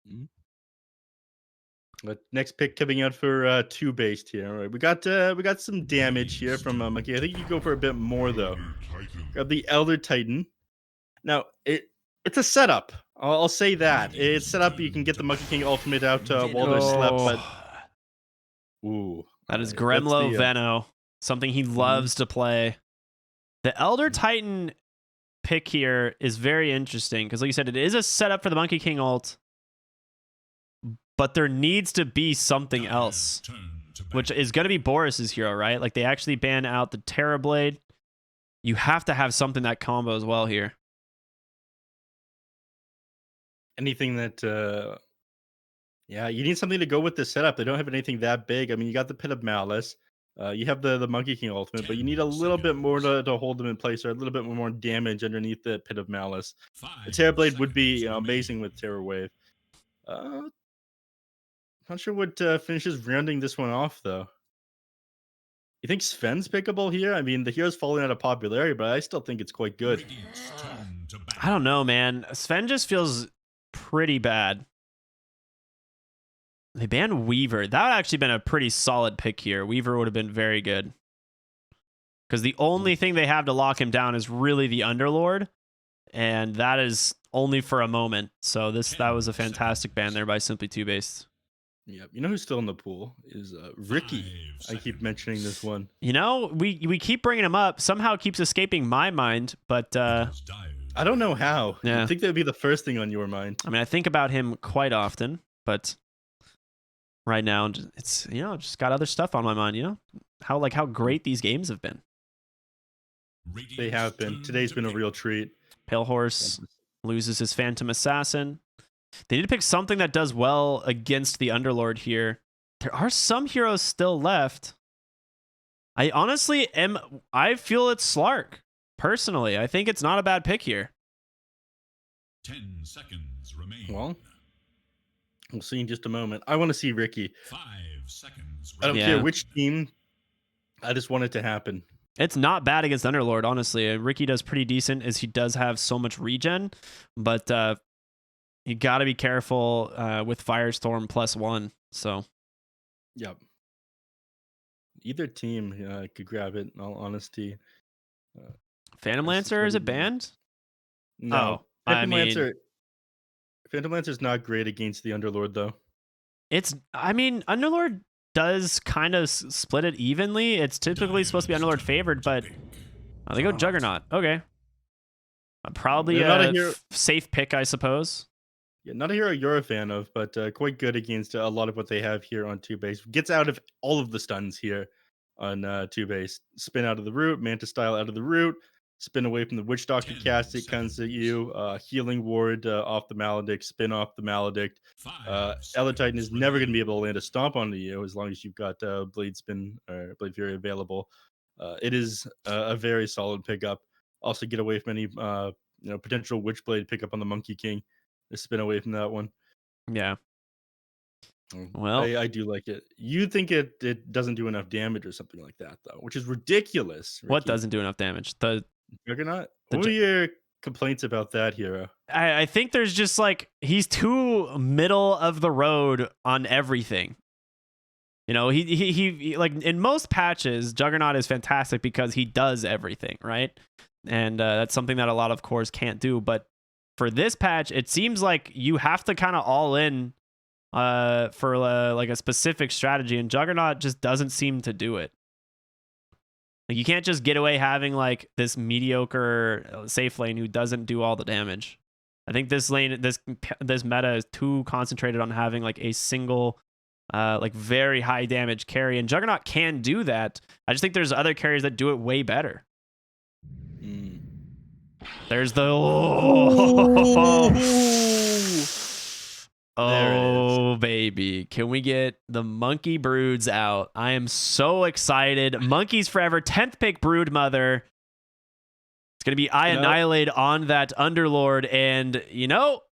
Mhm. But next pick coming out for two based here. All right, we got some damage here from Monkey. I think you go for a bit more though. Grab the Elder Titan. Now it's a setup. I'll say that it's set up. You can get the Monkey King ultimate out while they're slept, but Oh, ooh, that is that's Gremlo the Venno, something he mhm. loves to play. The Elder Titan pick here is very interesting because, like you said, it is a setup for the Monkey King ult, but there needs to be something else, which is going to be Boris's hero, right? Like they actually ban out the Terror Blade. You have to have something that combos well here. Anything that yeah, you need something to go with the setup. They don't have anything that big. I mean, you got the Pit of Malice. You have the Monkey King ultimate, but you need a little bit more to hold them in place, or a little bit more damage underneath the Pit of Malice. A Terror Blade would be amazing with Terror Wave. Uh, Not sure what finishes rounding this one off, though. You think Sven's pickable here? I mean, the hero's falling out of popularity, but I still think it's quite good. I don't know, man. Sven just feels pretty bad. They banned Weaver. That would actually been a pretty solid pick here. Weaver would have been very good. Because the only thing they have to lock him down is really the Underlord. And that is only for a moment. So that was a fantastic ban there by Simply TOOBASED. Yeah, you know who's still in the pool is Ricky. I keep mentioning this one. You know, we keep bringing him up. Somehow it keeps escaping my mind, but I don't know how. yeah. You'd think that would be the first thing on your mind. I mean, I think about him quite often, but right now it's just got other stuff on my mind. How great these games have been. They have been. Today's been a real treat. Pale Horse loses his Phantom Assassin. They need to pick something that does well against the Underlord here. There are some heroes still left. I honestly feel it's Slark. Personally, I think it's not a bad pick here. 10 seconds remain. Well, we'll see in just a moment. I want to see Ricky. 5 seconds I don't remain. care which team. I just want it to happen. It's not bad against Underlord, honestly. Ricky does pretty decent as he does have so much regen, but you got to be careful with Firestorm +1. So, yep. Either team could grab it, in all honesty. Phantom Lancer, is it banned? No. Oh, Phantom Lancer's not great against the Underlord, though. Underlord does kind of split it evenly. It's typically supposed to be Underlord favored, but they go Juggernaut. Okay. Probably a safe pick, I suppose. Yeah, not a hero you're a fan of, but quite good against a lot of what they have here on TOOBASED. Gets out of all of the stuns here on TOOBASED. Spin out of the root, Manta Style out of the root, spin away from the Witch Doctor cast it, comes at you, Healing Ward off the Maledict, spin off the Maledict. Elder Titan is never going to be able to land a stomp onto you as long as you've got Blade Spin or Blade Fury available. It is a very solid pickup. Also get away from any potential Witchblade pickup on the Monkey King. Spin away from that one. Yeah. Well, I do like it. You think it doesn't do enough damage or something like that, though, which is ridiculous. What Ricky. doesn't do enough damage? The Juggernaut? What are your complaints about that hero? I think there's just he's too middle of the road on everything. He like in most patches, Juggernaut is fantastic because he does everything, right? And that's something that a lot of cores can't do. But for this patch, it seems like you have to kind of all in for a specific strategy, and Juggernaut just doesn't seem to do it. Like you can't just get away having this mediocre safe lane who doesn't do all the damage. I think this meta is too concentrated on having a single very high damage carry, and Juggernaut can do that. I just think there's other carriers that do it way better. There's the oh baby, can we get the Monkey Broods out? I am so excited. Monkeys forever. 10th pick Brood Mother. It's gonna be Annihilate on that Underlord, and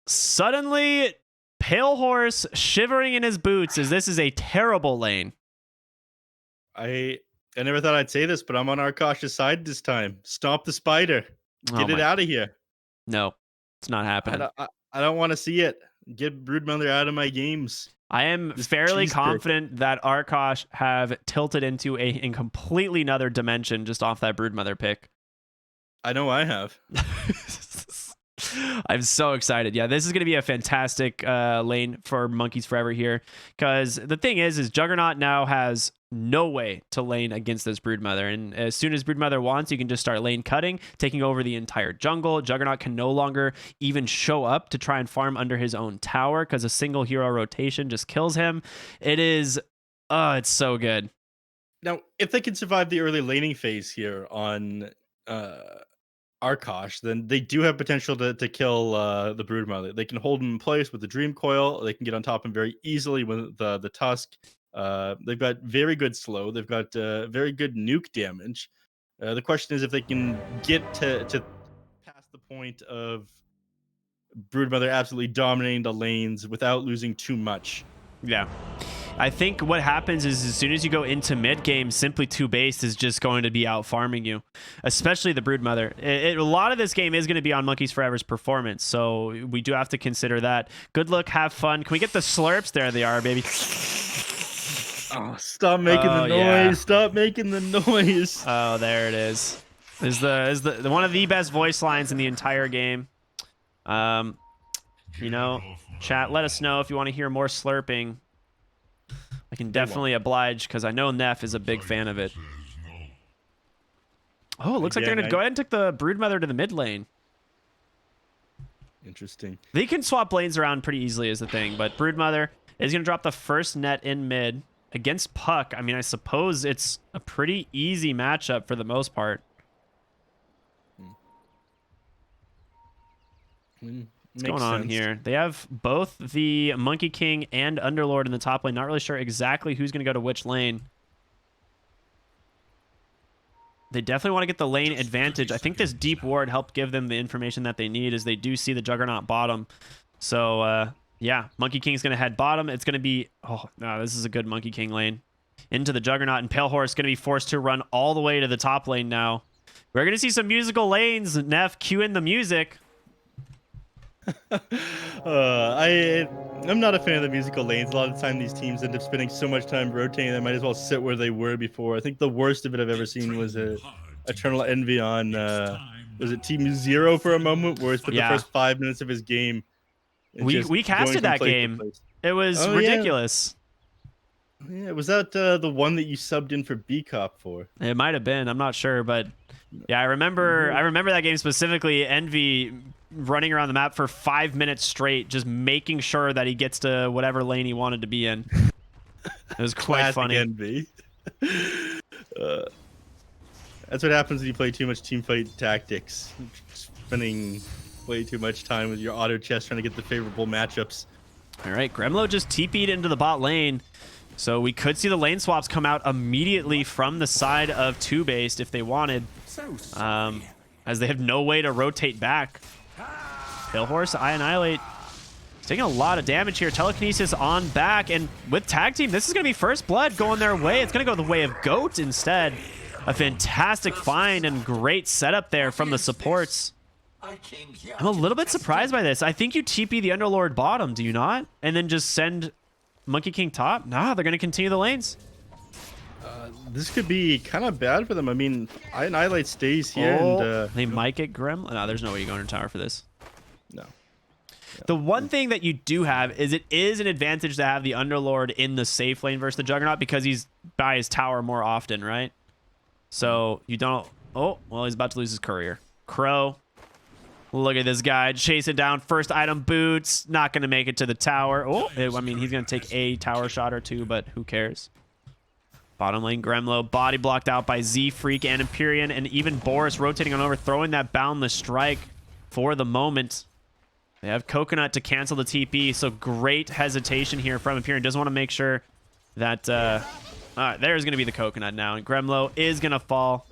suddenly Pale Horse shivering in his boots as this is a terrible lane. I never thought I'd say this, but I'm on Arkosh's side this time. Stomp the spider. Get it out of here. No, it's not happening. I don't want to see it. Get Broodmother out of my games. I am This fairly cheese pick. confident that Arkosh have tilted into a completely another dimension just off that Broodmother pick. I know I have. I'm so excited. Yeah, this is going to be a fantastic lane for Monkeys Forever here. Because the thing is Juggernaut now has no way to lane against this Broodmother. And as soon as Broodmother wants, you can just start lane cutting, taking over the entire jungle. Juggernaut can no longer even show up to try and farm under his own tower because a single hero rotation just kills him. It is, it's so good. Now, if they can survive the early laning phase here on Arkosh, then they do have potential to kill the Broodmother. They can hold him in place with the Dream Coil. They can get on top of him very easily with the Tusk. They've got very good slow. They've got very good nuke damage. The question is if they can get to past the point of Broodmother absolutely dominating the lanes without losing too much. Yeah. I think what happens is as soon as you go into mid game, simply TOOBASED is just going to be out farming you, especially the Broodmother. A lot of this game is going to be on Monkeys Forever's performance, so we do have to consider that. Good luck, have fun. Can we get the slurps? There they are, baby. Oh, stop making the noise! Yeah. Stop making the noise! Oh, there it is. Is the one of the best voice lines in the entire game. You know, chat, let us know if you want to hear more slurping. I can definitely oblige because I know neph is a big fan of it. Oh, it looks like they're going to go ahead and take the Broodmother to the mid lane. Interesting. They can swap lanes around pretty easily is the thing, but Broodmother is going to drop the first net in mid against Puck. I mean, I suppose it's a pretty easy matchup for the most part. What's going on here? They have both the Monkey King and Underlord in the top lane. Not really sure exactly who's going to go to which lane. They definitely want to get the lane advantage. I think this deep ward helped give them the information that they need as they do see the Juggernaut bottom. So, yeah, Monkey King's going to head bottom. It's going to be... Oh, no, this is a good Monkey King lane. Into the Juggernaut, and Pale Horse going to be forced to run all the way to the top lane now. We're going to see some musical lanes. Neph, cue in the music. I'm not a fan of the musical lanes. A lot of the time these teams end up spending so much time rotating they might as well sit where they were before. I think the worst of it I've ever seen was Eternal Envy on was it Team Zero for a moment where he spent the first 5 minutes of his game. We casted that game. It was ridiculous. Yeah, was that the one that you subbed in for B-Cop for? It might have been. I'm not sure, but yeah, I remember that game specifically. Envy running around the map for 5 minutes straight, just making sure that he gets to whatever lane he wanted to be in. It was quite funny. Envy. That's what happens when you play too much teamfight tactics. Spending way too much time with your auto chess trying to get the favorable matchups. All right, Gremlo just TP'd into the bot lane. So we could see the lane swaps come out immediately from the side of TOOBASED if they wanted. As they have no way to rotate back. Pale Horse, I Annihilate. He's taking a lot of damage here. Telekinesis on back. And with Tag Team, this is going to be First Blood going their way. It's going to go the way of Goat instead. A fantastic find and great setup there from the supports. I'm a little bit surprised by this. I think you TP the Underlord bottom, do you not? And then just send Monkey King top? Nah, they're going to continue the lanes. This could be kind of bad for them. I mean, I Annihilate stays here. And they might get Gremlin. No, there's no way you're going to tower for this. No. The one thing that you do have is it is an advantage to have the Underlord in the safe lane versus the Juggernaut because he's by his tower more often, right? So you don't... Oh, well, he's about to lose his courier. Crow. Look at this guy. Chase it down. First item boots. Not going to make it to the tower. Oh, I mean, he's going to take a tower shot or two, but who cares? Bottom lane, Gremlo. Body blocked out by Z-Freak and Empyrean, and even Boris rotating on over, throwing that Boundless Strike for the moment. They have Coconut to cancel the TP, so great hesitation here from Empyrean. Doesn't want to make sure that... all right, there's going to be the Coconut now, and Gremlo is going to fall.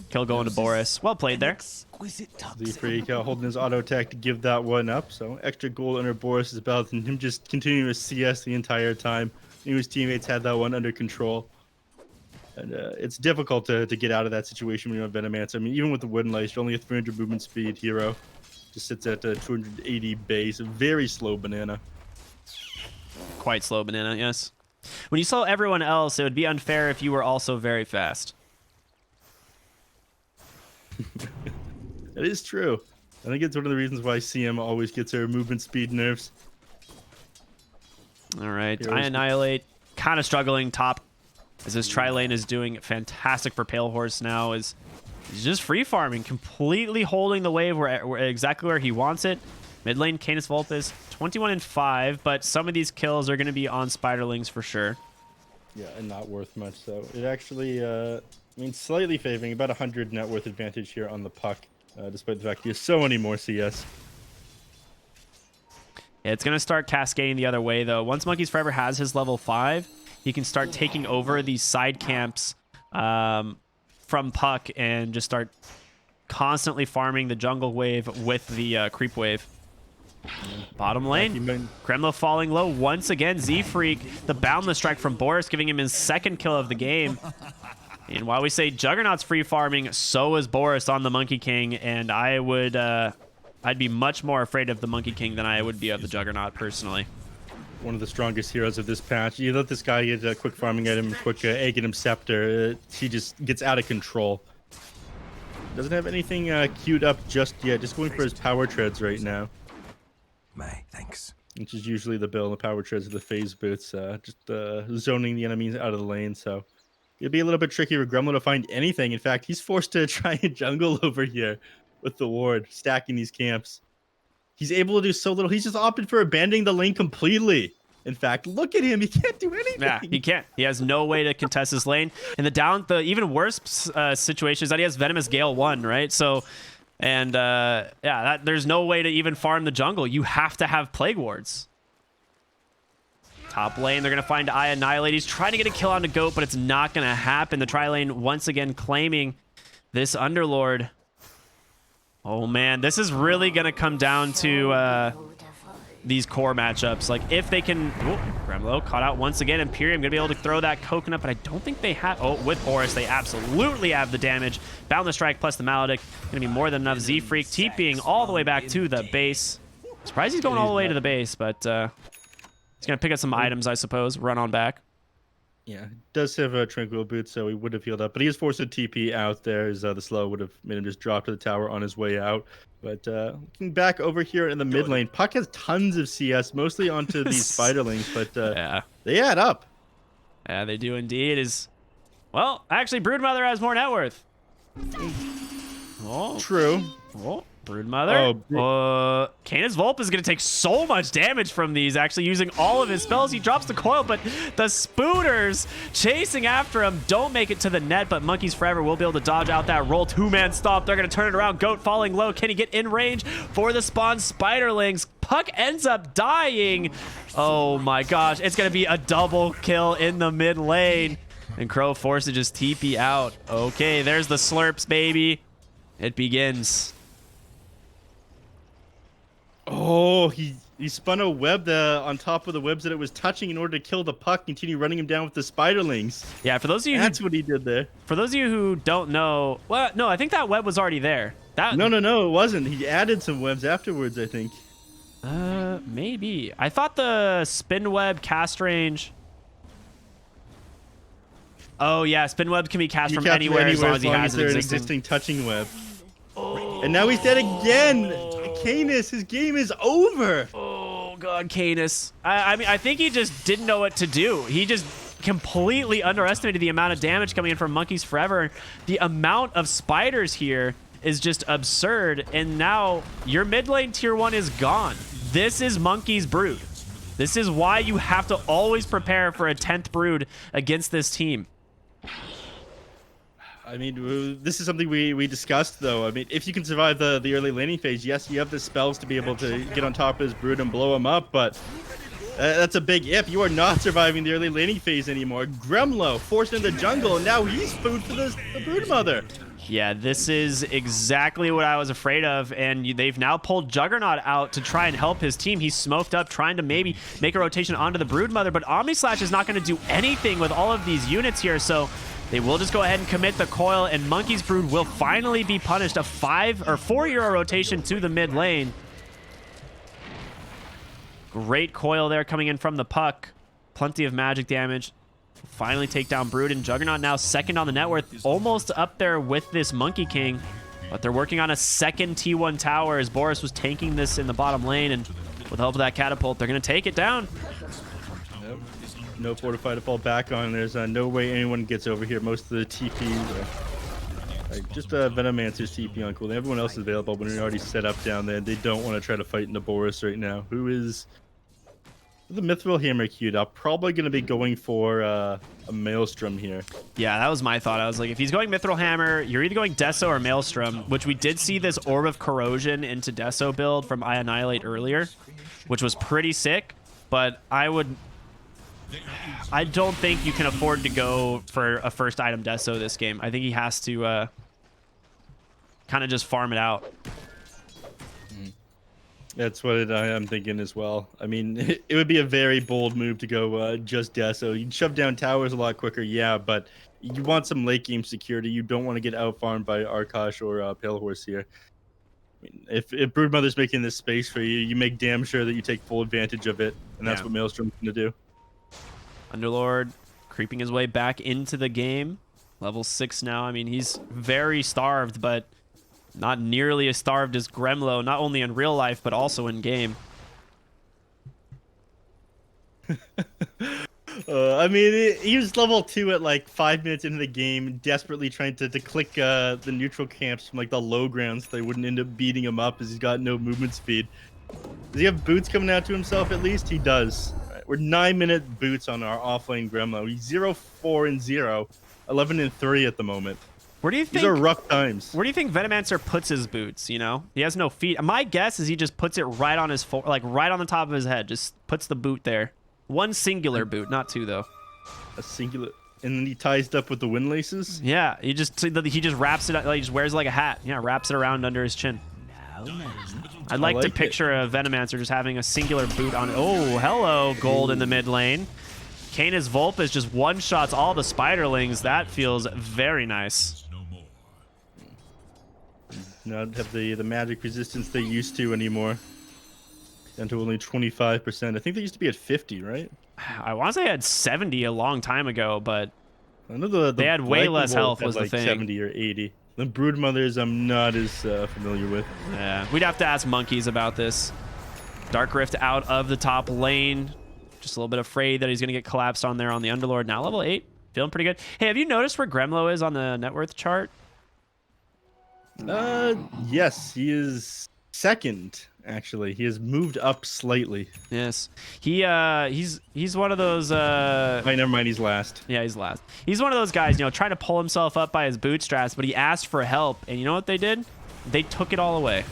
Kill going to Boris. Well played there. Z-Freak holding his auto attack to give that one up, so extra gold under Boris is about him just continuing to CS the entire time. His teammates had that one under control. And it's difficult to get out of that situation when you have Venomancer. I mean, even with the Wooden Lice, you're only a 300 movement speed hero. Just sits at 280 base. A very slow banana. Quite slow banana, yes. When you saw everyone else, it would be unfair if you were also very fast. That is true. I think it's one of the reasons why CM always gets her movement speed nerfs. All right, I Annihilate. Kind of struggling top as this tri-lane is doing fantastic for Pale Horse now. He's just free farming, completely holding the wave where exactly where he wants it. Mid lane, Canis Vulpes, 21-5, but some of these kills are going to be on Spiderlings for sure. Yeah, and not worth much. So it actually, I mean, slightly favoring about 100 net worth advantage here on the puck, despite the fact he has so many more CS. Yeah, it's going to start cascading the other way, though. Once Monkeys Forever has his level 5, he can start taking over these side camps from Puck and just start constantly farming the jungle wave with the creep wave. Bottom lane, Kremlo falling low once again. Z-Freak, the Boundless Strike from Boris, giving him his second kill of the game. And while we say Juggernaut's free farming, so is Boris on the Monkey King, and I would... I'd be much more afraid of the Monkey King than I would be of the Juggernaut, personally. One of the strongest heroes of this patch. You let this guy get a quick farming item, quick egg at him scepter. He just gets out of control. Doesn't have anything queued up just yet. Just going for his power treads right now. Thanks. Which is usually the build. The power treads are the phase boots. Just zoning the enemies out of the lane. So it'd be a little bit tricky for Gremlin to find anything. In fact, he's forced to try and jungle over here with the ward, stacking these camps. He's able to do so little. He's just opted for abandoning the lane completely. In fact, look at him. He can't do anything. Yeah, he can't. He has no way to contest his lane. And the even worse situation is that he has Venomous Gale 1, right? So, and yeah, there's no way to even farm the jungle. You have to have Plague Wards. Top lane, they're going to find I Annihilate. He's trying to get a kill on the Goat, but it's not going to happen. The tri-lane once again claiming this Underlord. Oh, man, this is really going to come down to these core matchups. Like, if they can... Oh, Gremlo caught out once again. Imperium going to be able to throw that coconut, but I don't think they have... Oh, with Horus, they absolutely have the damage. Boundless Strike plus the Maledict. Going to be more than enough. Z-Freak TPing all the way back to the base. Surprised he's going all the way to the base, but he's going to pick up some items, I suppose. Run on back. Yeah, does have a Tranquil Boot, so he would have healed up. But he is forced to TP out there, as the slow would have made him just drop to the tower on his way out. But looking back over here in the mid lane, Puck has tons of CS, mostly onto these Spiderlings, but yeah, they add up. Yeah, they do indeed. Well, actually, Broodmother has more net worth. Oh, true. Oh, Broodmother. Canis Vulp is going to take so much damage from these, actually using all of his spells. He drops the coil, but the Spooners chasing after him don't make it to the net, but Monkeys Forever will be able to dodge out that roll. Two-man stomp. They're going to turn it around. Goat falling low. Can he get in range for the spawn Spiderlings? Puck ends up dying. Oh my gosh. It's going to be a double kill in the mid lane. And Crow forced to just TP out. Okay, there's the slurps, baby. It begins. Oh, he spun a web on top of the webs that it was touching in order to kill the Puck, continue running him down with the Spiderlings. Yeah, for those of you That's what he did there. For those of you who don't know, well, no, I think that web was already there. No, it wasn't. He added some webs afterwards, I think. Maybe. I thought the spin web cast range... Oh, yeah, spin web can be cast from anywhere as long as he has an existing touching web. Oh. And now he's dead again. Canis, his game is over. Oh, God, Canis. I mean, I think he just didn't know what to do. He just completely underestimated the amount of damage coming in from Monkeys Forever. The amount of spiders here is just absurd. And now your mid lane tier 1 is gone. This is Monkey's Brood. This is why you have to always prepare for a 10th Brood against this team. I mean, this is something we discussed, though. I mean, if you can survive the early laning phase, yes, you have the spells to be able to get on top of his Brood and blow him up, but that's a big if. You are not surviving the early laning phase anymore. Gremlo forced into the jungle, and now he's food for the Broodmother. Yeah, this is exactly what I was afraid of, and they've now pulled Juggernaut out to try and help his team. He's smoked up, trying to maybe make a rotation onto the Broodmother, but Omnislash is not going to do anything with all of these units here, so They will just go ahead and commit the coil, and Monkey's Brood will finally be punished. A 5 or 4 hero rotation to the mid lane. Great coil there coming in from the puck. Plenty of magic damage. Finally take down Brood, and Juggernaut now second on the net worth, almost up there with this Monkey King. But they're working on a second T1 tower as Boris was tanking this in the bottom lane, and with the help of that catapult, they're going to take it down. Yep. No fortify to fall back on. There's no way anyone gets over here. Most of the TPs just Venomancer's TP on cooldown. Everyone else is available, but they're already set up down there. They don't want to try to fight into Boris right now, who is the Mithril Hammer queued up. Probably going to be going for a Maelstrom here. Yeah, that was my thought. I was like, if he's going Mithril Hammer, you're either going Deso or Maelstrom, which we did see this Orb of Corrosion into Deso build from I Annihilate earlier, which was pretty sick, but I don't think you can afford to go for a first item Deso this game. I think he has to kind of just farm it out. That's what I'm thinking as well. I mean, it would be a very bold move to go just Deso. You'd shove down towers a lot quicker, yeah, but you want some late game security. You don't want to get out-farmed by Arkosh or Pale Horse here. I mean, if Broodmother's making this space for you, you make damn sure that you take full advantage of it, and that's what Maelstrom's going to do. Underlord creeping his way back into the game. Level 6 now. I mean, he's very starved, but not nearly as starved as Gremlo, not only in real life, but also in game. I mean, he was level 2 at like 5 minutes into the game, desperately trying to click the neutral camps from like the low ground so they wouldn't end up beating him up as he's got no movement speed. Does he have boots coming out to himself at least? He does. Right, we're 9-minute boots on our offlane Gremlo. He's 0-4-0, 11-3 at the moment. Where do you think? These are rough times. Where do you think Venomancer puts his boots? You know, he has no feet. My guess is he just puts it right on his like right on the top of his head. Just puts the boot there. One singular boot, not two though. A singular, and then he ties it up with the wind laces. Yeah, he just wraps it. Like, he just wears it like a hat. Yeah, wraps it around under his chin. I'd like to picture a Venomancer just having a singular boot on it. Oh, hello, gold in the mid lane. Canis Vulpes just one-shots all the Spiderlings. That feels very nice. Not have the magic resistance they used to anymore. Down to only 25%. I think they used to be at 50, right? I want to say I had 70 a long time ago, but I know they had way less health was like the thing. 70 or 80. The Broodmothers I'm not as familiar with. Yeah, we'd have to ask Monkeys about this. Dark Rift out of the top lane. Just a little bit afraid that he's going to get collapsed on there on the Underlord. Now level 8. Feeling pretty good. Hey, have you noticed where Gremlo is on the net worth chart? Yes, he is second, actually. He has moved up slightly. Yes. He's one of those Oh, never mind, he's last. Yeah, he's last. He's one of those guys, you know, trying to pull himself up by his bootstraps, but he asked for help, and you know what they did? They took it all away.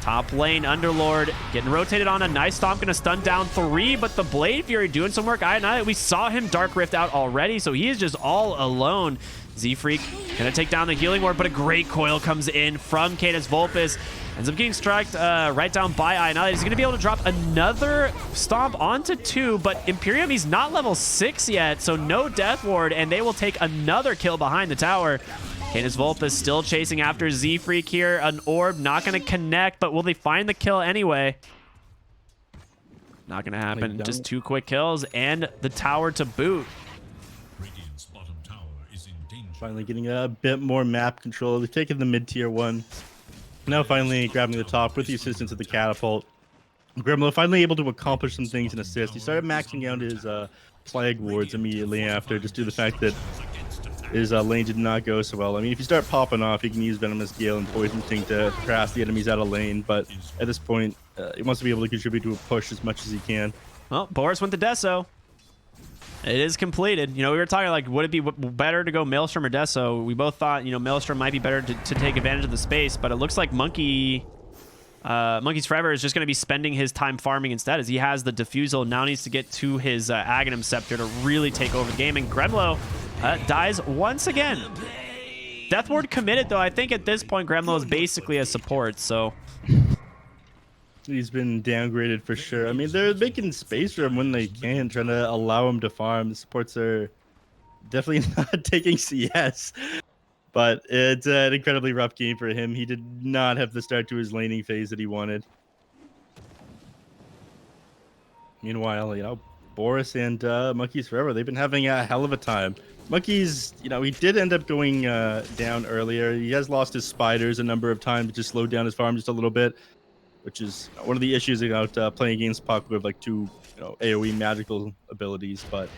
Top lane, Underlord getting rotated on a nice stomp, gonna stun down 3, but the Blade Fury doing some work. We saw him Dark Rift out already, so he is just all alone. Z-Freak gonna take down the Healing Ward, but a great coil comes in from Canis Vulpes. Ends up getting struck right down by I Annihilate. He's gonna be able to drop another stomp onto 2, but Imperium, he's not level 6 yet, so no Death Ward, and they will take another kill behind the tower. Canis Vulpes still chasing after Z-Freak here. An orb not going to connect, but will they find the kill anyway? Not going to happen. Just 2 quick kills and the tower to boot. Radiant's bottom tower is in danger. Finally getting a bit more map control. They've taken the mid-tier 1. Now finally grabbing the top with the assistance of the catapult. Gremlo finally able to accomplish some things and assist. He started maxing out his plague wards immediately after, just due to the fact that his lane did not go so well. I mean, if you start popping off, you can use Venomous Gale and Poison Sting to harass the enemies out of lane, but at this point, he wants to be able to contribute to a push as much as he can. Well, Boris went to Deso. It is completed. You know, we were talking like, would it be better to go Maelstrom or Deso? We both thought, you know, Maelstrom might be better to take advantage of the space, but it looks like Monkey's Forever is just going to be spending his time farming instead, as he has the Diffusal, now needs to get to his Aghanim Scepter to really take over the game, and Gremlo dies once again. Death Ward committed, though. I think at this point, Gremlo is basically a support, so... He's been downgraded for sure. I mean, they're making space for him when they can, trying to allow him to farm. The supports are definitely not taking CS. But it's an incredibly rough game for him. He did not have the start to his laning phase that he wanted. Meanwhile, Boris and Monkeys Forever, they've been having a hell of a time. Monkeys, he did end up going down earlier. He has lost his spiders a number of times, just slowed down his farm just a little bit, which is one of the issues about playing against Puck with like two AoE magical abilities. But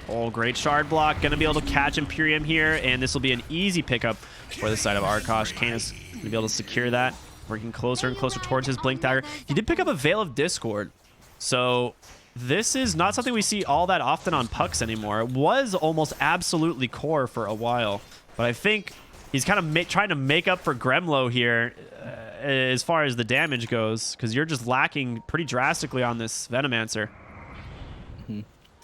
oh, great shard block. Going to be able to catch Imperium here, and this will be an easy pickup for the side of Arkosh. Canis going to be able to secure that, working closer and closer towards his Blink Dagger. He did pick up a Veil of Discord, so this is not something we see all that often on Pucks anymore. It was almost absolutely core for a while, but I think he's kind of trying to make up for Gremlo here as far as the damage goes, because you're just lacking pretty drastically on this Venomancer.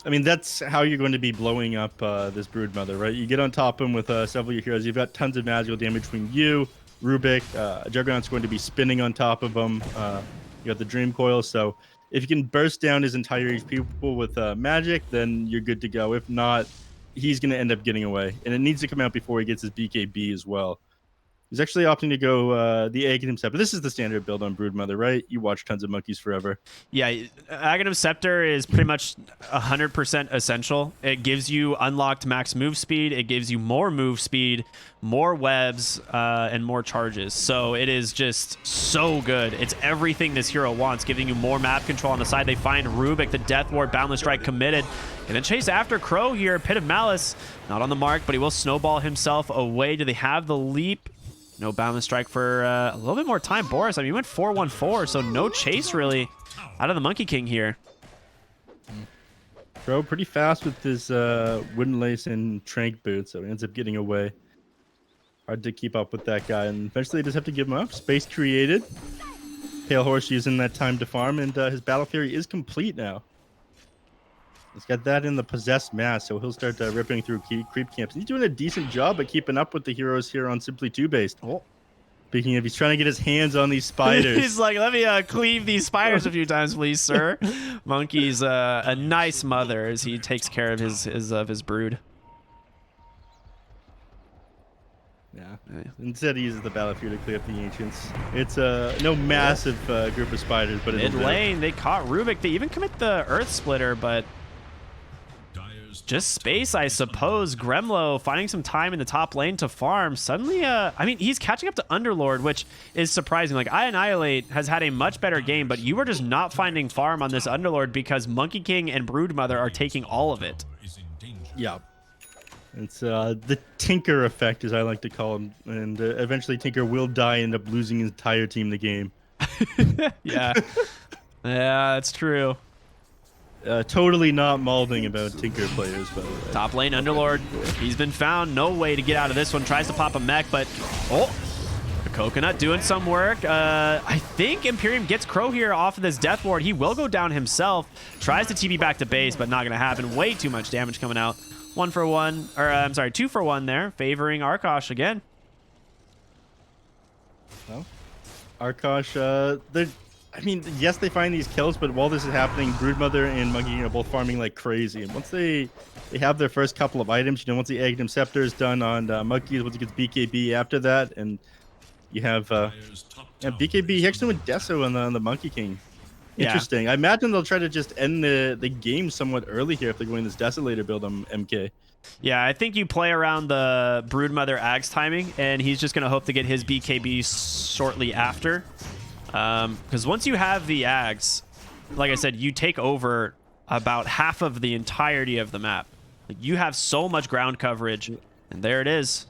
I mean, that's how you're going to be blowing up this Broodmother, right? You get on top of him with several of your heroes. You've got tons of magical damage between you, Rubik. Juggernaut's going to be spinning on top of him. You got the Dream Coil. So if you can burst down his entire HP pool with magic, then you're good to go. If not, he's going to end up getting away. And it needs to come out before he gets his BKB as well. He's actually opting to go the Aghanim Scepter. This is the standard build on Broodmother, right? You watch tons of Monkeys Forever. Yeah, Aghanim Scepter is pretty much 100% essential. It gives you unlocked max move speed. It gives you more move speed, more webs, and more charges. So it is just so good. It's everything this hero wants, giving you more map control on the side. They find Rubik, the Death Ward, Boundless Strike committed. And then chase after Crow here. Pit of Malice, not on the mark, but he will snowball himself away. Do they have the leap? No Boundless Strike for a little bit more time. Boris, I mean, he went 4-1-4, so no chase really out of the Monkey King here. Crow pretty fast with his Wooden Lace and Trank Boot, so he ends up getting away. Hard to keep up with that guy, and eventually they just have to give him up. Space created. Pale Horse using that time to farm, and his Battle Fury is complete now. He's got that in the Possessed Mass, so he'll start ripping through creep camps. He's doing a decent job at keeping up with the heroes here on Simply TOOBASED. Oh. Speaking of, he's trying to get his hands on these spiders. He's like, let me cleave these spiders a few times, please, sir. Monkey's a nice mother as he takes care of his brood. Yeah. Instead, he uses the Battle Fury to clear up the Ancients. It's no massive group of spiders, but mid lane, they caught Rubik. They even commit the Earth Splitter, but just space, I suppose. Gremlo finding some time in the top lane to farm. Suddenly, I mean, he's catching up to Underlord, which is surprising. Like, I Annihilate has had a much better game, but you are just not finding farm on this Underlord because Monkey King and Broodmother are taking all of it. Yeah. It's the Tinker effect, as I like to call him. And eventually Tinker will die and end up losing his entire team the game. Yeah. Yeah, that's true. Totally not malding about Tinker players, by the way. Top lane Underlord, he's been found. No way to get out of this one. Tries to pop a mech, but oh, the Coconut doing some work. I think Imperium gets Crow here off of this Death Ward. He will go down himself. Tries to TP back to base, but not going to happen. Way too much damage coming out. 2 for 1 there, favoring Arkosh again. Well, Arkosh, I mean, yes, they find these kills, but while this is happening, Broodmother and Monkey King are both farming like crazy. And once they have their first couple of items, once the Aghanim Scepter is done on Monkeys, once he gets BKB after that, and you have BKB, he actually went Deso on the Monkey King. Interesting. Yeah. I imagine they'll try to just end the game somewhat early here if they're going this Desolator build on MK. Yeah, I think you play around the Broodmother Ags timing, and he's just going to hope to get his BKB shortly after. Because once you have the Ags, like I said, you take over about half of the entirety of the map. Like, you have so much ground coverage, and there it is.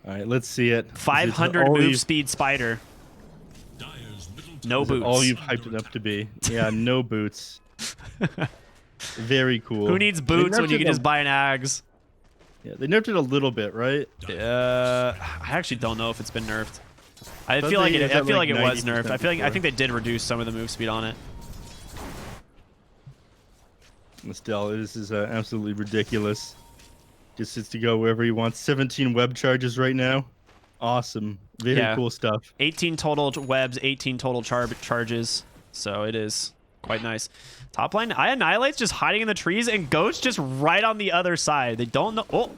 All right, let's see it. 500 move speed spider. No boots. All you've hyped it up to be. Yeah, no boots. Very cool. Who needs boots when you can just buy an Ags? Yeah, they nerfed it a little bit, right? I actually don't know if it's been nerfed. I feel like it was nerfed. I think they did reduce some of the move speed on it. Still, this is absolutely ridiculous. Just sits to go wherever he wants. 17 web charges right now. Awesome. Very cool stuff. 18 total webs, 18 total charges. So it is Quite nice. Top lane, I Annihilate's just hiding in the trees, and Goat's just right on the other side. They don't know.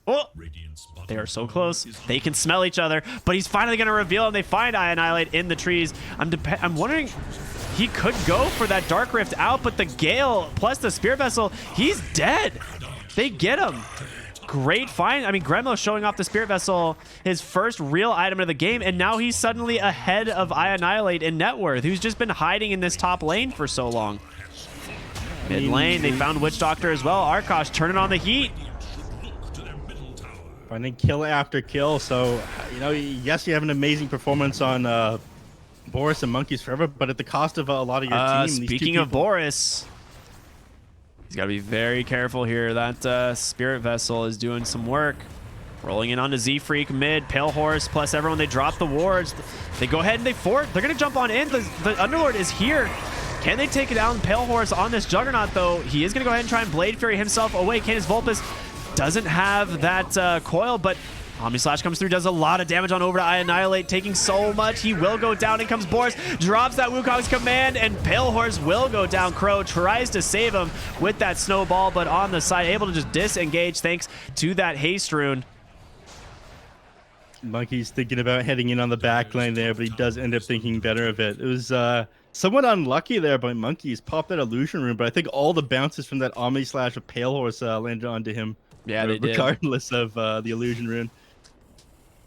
Oh, they are so close. They can smell each other, but he's finally going to reveal, and they find I Annihilate in the trees. I'm wondering, he could go for that Dark Rift out, but the Gale plus the Spirit Vessel, he's dead. They get him. Great find. I mean, Gremlo showing off the Spirit Vessel, his first real item of the game, and now he's suddenly ahead of I Annihilate in net worth, who's just been hiding in this top lane for so long. Mid lane, they found Witch Doctor as well. Arkosh turning on the heat. Finding kill after kill. So, you know, yes, you have an amazing performance on Boris and Monkeys Forever, but at the cost of a lot of your team. Speaking of Boris, he's got to be very careful here. That Spirit Vessel is doing some work. Rolling in onto Z-Freak mid, Pale Horse, plus everyone. They drop the wards. They go ahead and they fort. They're going to jump on in. The Underlord is here. Can they take it down? Pale Horse on this Juggernaut, though. He is going to go ahead and try and Blade Fury himself away. Canis Vulpus doesn't have that coil, but Omni Slash comes through, does a lot of damage on over to I Annihilate, taking so much. He will go down. In comes Boris, drops that Wukong's command, and Pale Horse will go down. Crow tries to save him with that snowball, but on the side, able to just disengage thanks to that haste rune. Monkey's thinking about heading in on the back lane there, but he does end up thinking better of it. It was somewhat unlucky there by Monkeys. Popped that illusion rune, but I think all the bounces from that Omni Slash of Pale Horse landed onto him. Yeah, they did. Regardless of the illusion rune.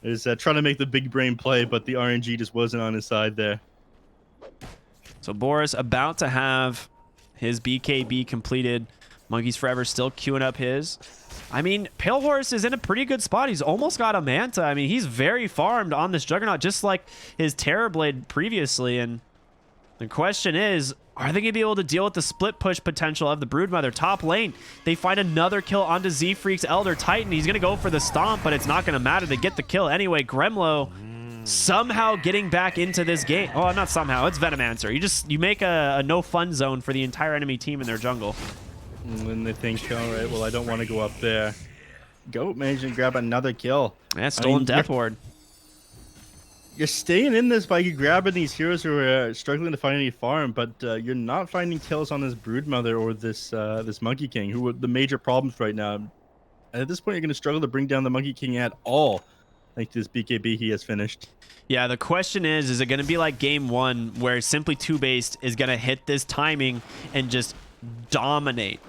Is trying to make the big brain play, but the RNG just wasn't on his side there. So Boris about to have his BKB completed. Monkeys Forever still queuing up his. I mean, Pale Horse is in a pretty good spot. He's almost got a Manta. I mean, he's very farmed on this Juggernaut, just like his Terrorblade previously. And the question is, are they going to be able to deal with the split push potential of the Broodmother? Top lane, they find another kill onto Z-Freak's Elder Titan. He's going to go for the stomp, but it's not going to matter. They get the kill anyway. Gremlo somehow getting back into this game. Oh, not somehow. It's Venomancer. You make a no fun zone for the entire enemy team in their jungle. And when they think, all right, well, I don't want to go up there. Goat managing to grab another kill. Yeah, stolen Death Ward. You're staying in this by grabbing these heroes who are struggling to find any farm, but you're not finding kills on this Broodmother or this this Monkey King, who are the major problems right now. And at this point, you're going to struggle to bring down the Monkey King at all, thanks to this BKB he has finished. Yeah, the question is it going to be like game one, where Simply TOOBASED is going to hit this timing and just dominate?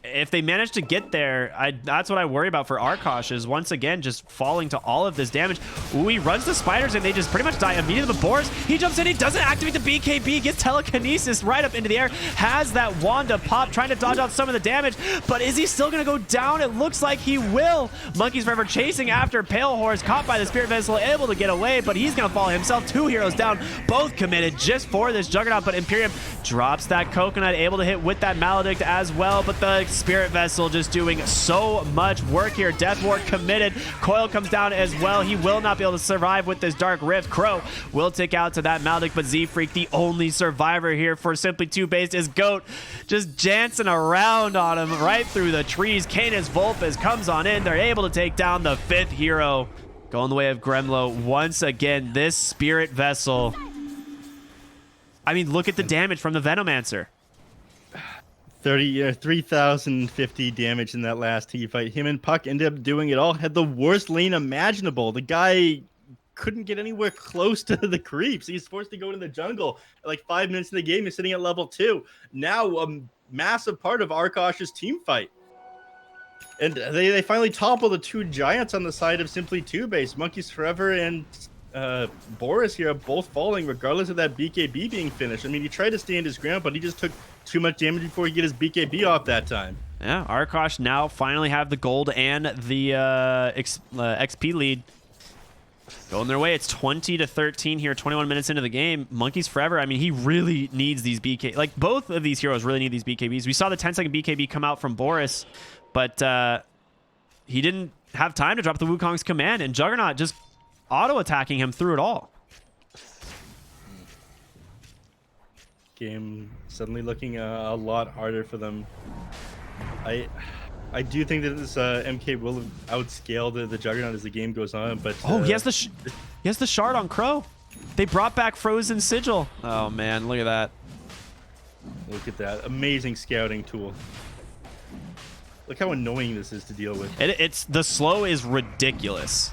If they manage to get there, that's what I worry about for Arkosh, is once again just falling to all of this damage. Ooh, he runs the spiders and they just pretty much die immediately. But Boris, he jumps in, he doesn't activate the BKB, gets telekinesis right up into the air, has that Wanda pop, trying to dodge out some of the damage, but is he still gonna go down? It looks like he will. Monkeys Forever chasing after Pale Horse, caught by the Spirit Vessel, able to get away, but he's gonna fall himself. Two heroes down, both committed just for this Juggernaut, but Imperium drops that Coconut, able to hit with that Maledict as well, but the Spirit Vessel just doing so much work here. Death Ward committed. Coil comes down as well. He will not be able to survive with this Dark Rift. Crow will tick out to that Maledict, but Z-Freak, the only survivor here for Simply TOOBASED, is Goat, just dancing around on him right through the trees. Canis Vulpus comes on in. They're able to take down the fifth hero. Going the way of Gremlo once again. This Spirit Vessel. I mean, look at the damage from the Venomancer. 3,050 damage in that last team fight. Him and Puck ended up doing it all. Had the worst lane imaginable. The guy couldn't get anywhere close to the creeps. He's forced to go into the jungle. Like 5 minutes in the game, he's sitting at level 2. Now a massive part of Arkosh's team fight. And they finally topple the two giants on the side of Simply TOOBASED. Monkeys Forever and Boris here are both falling regardless of that BKB being finished. I mean, he tried to stand his ground, but he just took too much damage before he get his BKB off that time. Yeah, Arkosh now finally have the gold and the XP lead going their way. It's 20-13 here, 21 minutes into the game. Monkeys Forever, I mean, he really needs these BK. Like, both of these heroes really need these BKBs. We saw the 10-second BKB come out from Boris, but he didn't have time to drop the Wukong's command, and Juggernaut just auto-attacking him through it all. Game suddenly looking a lot harder for them. I do think that this MK will outscale the Juggernaut as the game goes on, but he has the shard on Crow. They brought back Frozen Sigil. Oh man, look at that. Look at that. Amazing scouting tool. Look how annoying this is to deal with. It's the slow is ridiculous.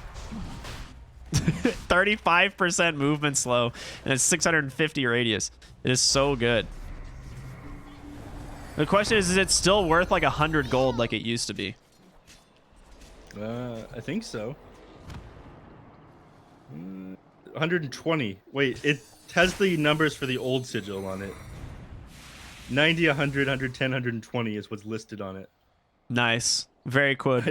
35% movement slow, and it's 650 radius. It is so good. The question is it still worth like 100 gold like it used to be? I think so. 120. Wait, it has the numbers for the old sigil on it. 90, 100, 110, 120 is what's listed on it. Nice. Very cool.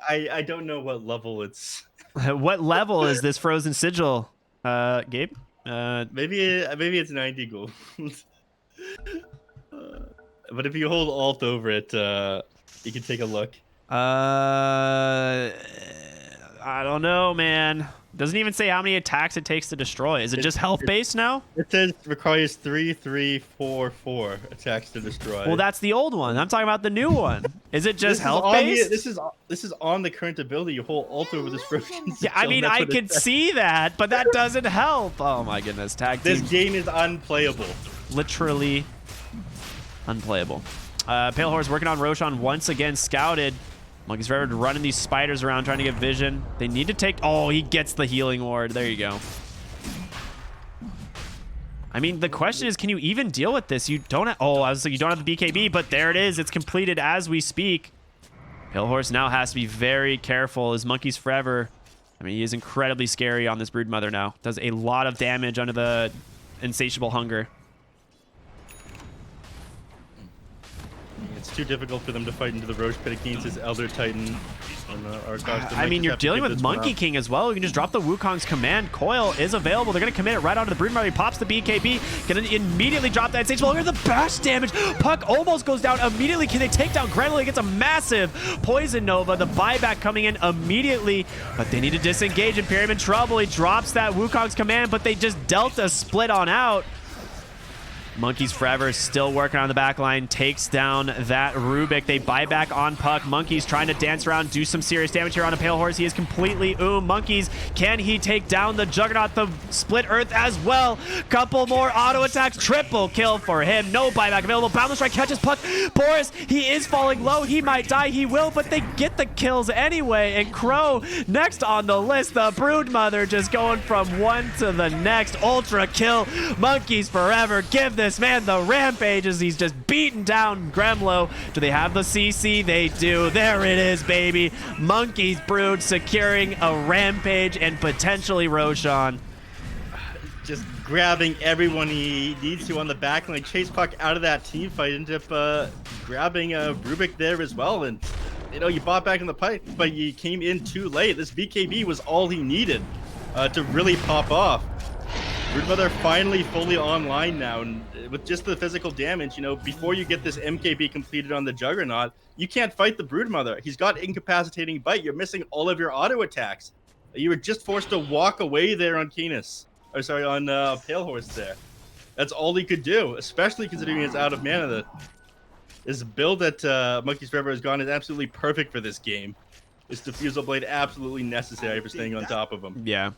I don't know what level it's. What level is this Frozen Sigil, Gabe? Maybe it's 90 gold. But if you hold Alt over it, you can take a look. I don't know, man. Doesn't even say how many attacks it takes to destroy. Is it just health based now? It says requires 3, 3, 4, 4 attacks to destroy. Well, that's the old one. I'm talking about the new one. Is it just health based? This is on the current ability. You hold Alt over this version. Yeah, I mean, I can see that, but that doesn't help. Oh my goodness, tag team. This game is unplayable. Literally unplayable. Pale Horse working on Roshan once again, scouted. Monkey's Forever running these spiders around trying to get vision. They need to take... Oh, he gets the healing ward. There you go. I mean, the question is, can you even deal with this? You don't have... Oh, I was like, you don't have the BKB, but there it is. It's completed as we speak. Pale Horse now has to be very careful. His Monkey's Forever... I mean, he is incredibly scary on this Broodmother now. Does a lot of damage under the insatiable hunger. It's too difficult for them to fight into the Roche Pit against his Elder Titan. I mean, you're dealing with Monkey King as well. You can just drop the Wukong's command. Coil is available. They're going to commit it right onto the Broodmother. He pops the BKB. Going to immediately drop that insatiable hunger. The bash damage. Puck almost goes down immediately. Can they take down Gremlin? Gets a massive Poison Nova. The buyback coming in immediately. But they need to disengage. Imperium in trouble. He drops that Wukong's command, but they just Delta split on out. Monkey's Forever still working on the back line, takes down that Rubik. They buy back on Puck. Monkey's trying to dance around, do some serious damage here on a Pale Horse. He is completely Monkey's, can he take down the Juggernaut, the Split Earth as well? Couple more auto attacks, triple kill for him. No buyback available. Boundless Strike catches Puck. Boris, he is falling low. He might die, he will, but they get the kills anyway. And Crow next on the list. The Broodmother just going from one to the next. Ultra kill. Monkey's Forever. Give this man the rampage as he's just beating down Gremlo. Do they have the CC? They do. There it is, baby. Monkey's Brood securing a rampage and potentially Roshan. Just grabbing everyone he needs to on the back line. Chase Puck out of that team fight. Ended up grabbing Rubik there as well. And, you know, you bought back in the fight, but you came in too late. This BKB was all he needed to really pop off. Broodmother finally fully online now, and with just the physical damage, you know, before you get this MKB completed on the Juggernaut, you can't fight the Broodmother. He's got incapacitating bite. You're missing all of your auto attacks. You were just forced to walk away there on Canis. Or sorry, on Pale Horse there. That's all he could do, especially considering he's out of mana. His build that Monkey's Forever has gone is absolutely perfect for this game. His Diffusal Blade absolutely necessary for staying on top of him. Yeah.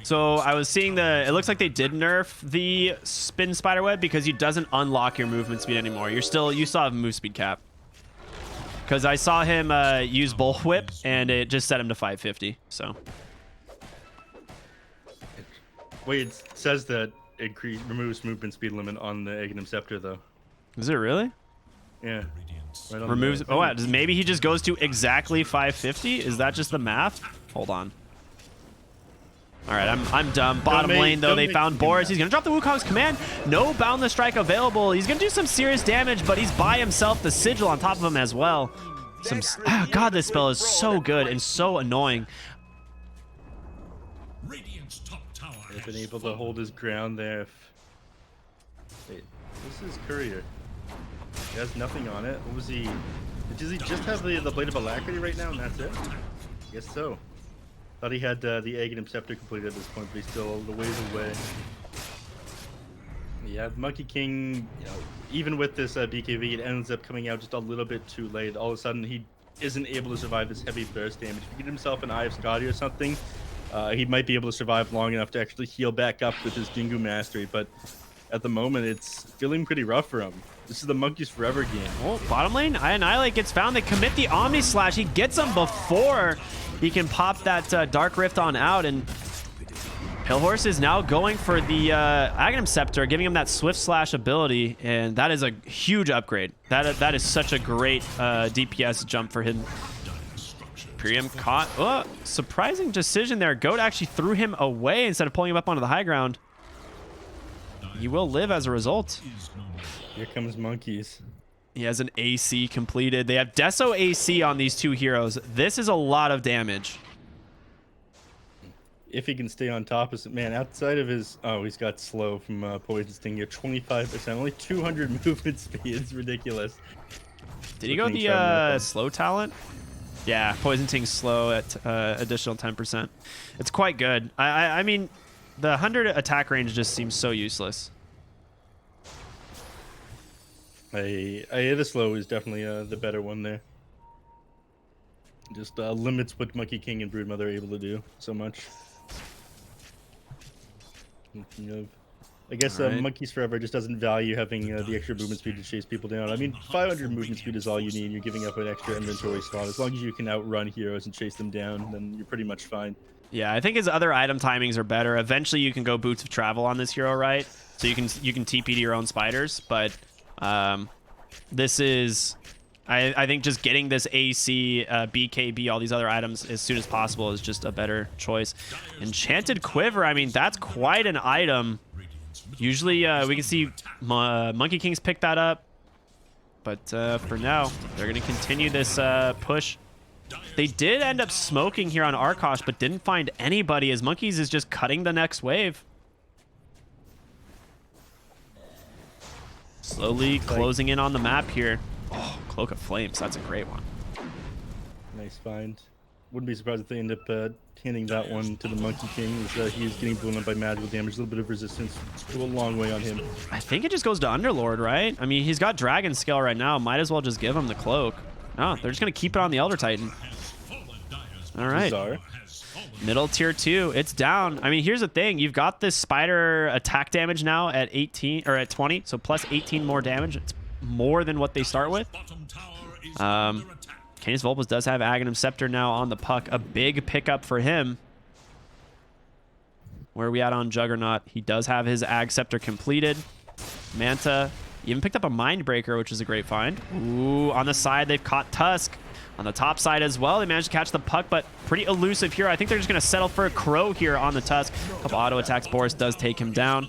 So I was seeing it looks like they did nerf the spin spiderweb because it doesn't unlock your movement speed anymore. You still have move speed cap. Because I saw him use Bullwhip and it just set him to 550. So. Wait, it says that it removes movement speed limit on the Aghanim Scepter though. Is it really? Yeah. Right on removes. Oh, wow. Maybe he just goes to exactly 550. Is that just the math? Hold on. All right, I'm dumb. Bottom lane, though, they found Boris. He's going to drop the Wukong's command. No Boundless Strike available. He's going to do some serious damage, but he's by himself. The Sigil on top of him as well. God, this spell is so good and so annoying. Radiant's top tower He's been able to hold his ground there. Wait, this is Courier. He has nothing on it. What was he? Does he just have the Blade of Alacrity right now and that's it? I guess so. Thought he had the Aghanim Scepter completed at this point, but he's still a little ways away. Yeah, Monkey King, you know, even with this BKB, it ends up coming out just a little bit too late. All of a sudden, he isn't able to survive this heavy burst damage. If he get himself an Eye of Scotty or something, he might be able to survive long enough to actually heal back up with his Jingu Mastery, but at the moment, it's feeling pretty rough for him. This is the Monkeys Forever game. Oh, bottom lane, Annihilate gets found. They commit the Omni Slash. He gets him before he can pop that Dark Rift on out, and Pale is now going for the Aghanim Scepter, giving him that Swift Slash ability, and that is a huge upgrade. That is such a great DPS jump for him. Imperium caught. Oh, surprising decision there. Goat actually threw him away instead of pulling him up onto the high ground. He will live as a result. Here comes Monkeys. He has an AC completed. They have Deso AC on these two heroes. This is a lot of damage. If he can stay on top of it, man, outside of his... Oh, he's got slow from Poison Sting here. 25%. Only 200 movement speed. It's ridiculous. Did he go the slow talent? Yeah, Poison Sting's slow at additional 10%. It's quite good. I mean, the 100 attack range just seems so useless. The slow is definitely the better one there. Just limits what Monkey King and Broodmother are able to do so much. I guess Right. Monkeys Forever just doesn't value having the extra movement speed to chase people down. I mean, 500 movement speed is all you need. You're giving up an extra inventory slot. As long as you can outrun heroes and chase them down, then you're pretty much fine. Yeah, I think his other item timings are better. Eventually, you can go Boots of Travel on this hero, right? So you can TP to your own spiders, but this is... I think just getting this AC, BKB, all these other items as soon as possible is just a better choice. Enchanted Quiver, I mean, that's quite an item. Usually we can see Monkey Kings pick that up, but for now, they're going to continue this push. They did end up smoking here on Arkosh, but didn't find anybody as Monkeys is just cutting the next wave. Slowly closing in on the map here. Oh, Cloak of Flames. That's a great one. Nice find. Wouldn't be surprised if they end up handing that one to the Monkey King. As he's getting blown up by magical damage. A little bit of resistance. Go a long way on him. I think it just goes to Underlord, right? I mean, he's got Dragon Scale right now. Might as well just give him the Cloak. Oh, they're just going to keep it on the Elder Titan. All right. Bizarre. Middle tier 2, it's down. I mean, here's the thing. You've got this spider attack damage now at 18 or at 20, so plus 18 more damage. It's more than what they start with. Canis Vulpes does have Aghanim Scepter now on the puck. A big pickup for him. Where are we at on Juggernaut? He does have his Ag Scepter completed. Manta even picked up a Mindbreaker, which is a great find. Ooh, on the side, they've caught Tusk. On the top side as well, they managed to catch the puck, but pretty elusive here. I think they're just going to settle for a Crow here on the Tusk. A couple auto attacks. Boris does take him down.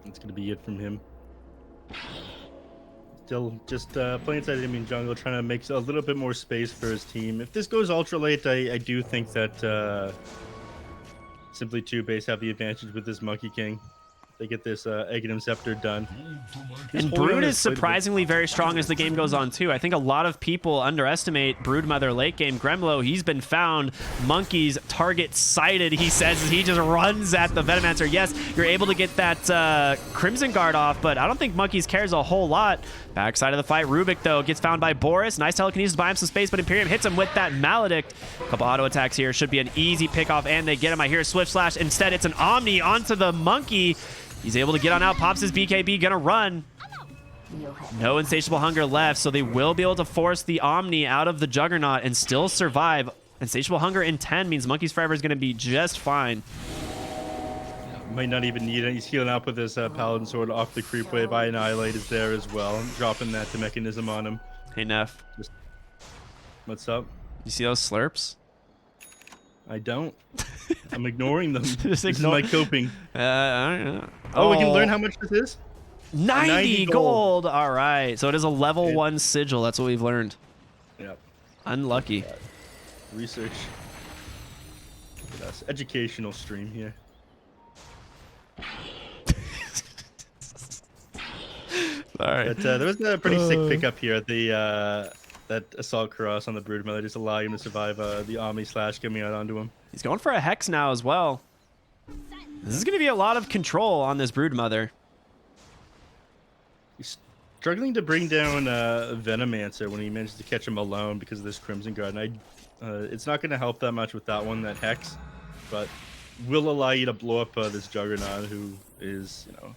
That's going to be it from him. Still just playing inside enemy jungle, trying to make a little bit more space for his team. If this goes ultra late, I do think that simply TOOBASED have the advantage with this Monkey King. They get this Aghanim Scepter done. And Brood is surprisingly very strong as the game goes on, too. I think a lot of people underestimate Broodmother late game. Gremlo, he's been found. Monkeys target sighted, he says, as he just runs at the Venomancer. Yes, you're able to get that Crimson Guard off, but I don't think Monkeys cares a whole lot. Backside of the fight, Rubik, though, gets found by Boris. Nice telekinesis, buy him some space, but Imperium hits him with that Maledict. A couple auto attacks here. Should be an easy pickoff, and they get him. I hear a Swift Slash. Instead, it's an Omni onto the Monkey. He's able to get on out, pops his BKB, gonna run. No Insatiable Hunger left, so they will be able to force the Omni out of the Juggernaut and still survive. Insatiable Hunger in 10 means Monkeys Forever is gonna be just fine. Might not even need it. He's healing up with his Paladin Sword off the creep wave. Annihilate is there as well. Dropping that mechanism on him. Hey, Neph. What's up? You see those slurps? I don't. I'm ignoring them. Just This ignore- is my coping. I don't know. Oh, we can learn how much this is? 90 gold. All right. So it is a level 1 sigil. That's what we've learned. Yep. Unlucky. Research. That's educational stream here. All right. But there was a pretty sick pickup here at the that Assault Cross on the Broodmother, just allowing him to survive the Omni Slash coming out onto him. He's going for a Hex now as well. This is going to be a lot of control on this Broodmother. struggling to bring down Venomancer when he managed to catch him alone because of this Crimson Guard. And it's not going to help that much with that one, that Hex, but will allow you to blow up this Juggernaut, who is, you know.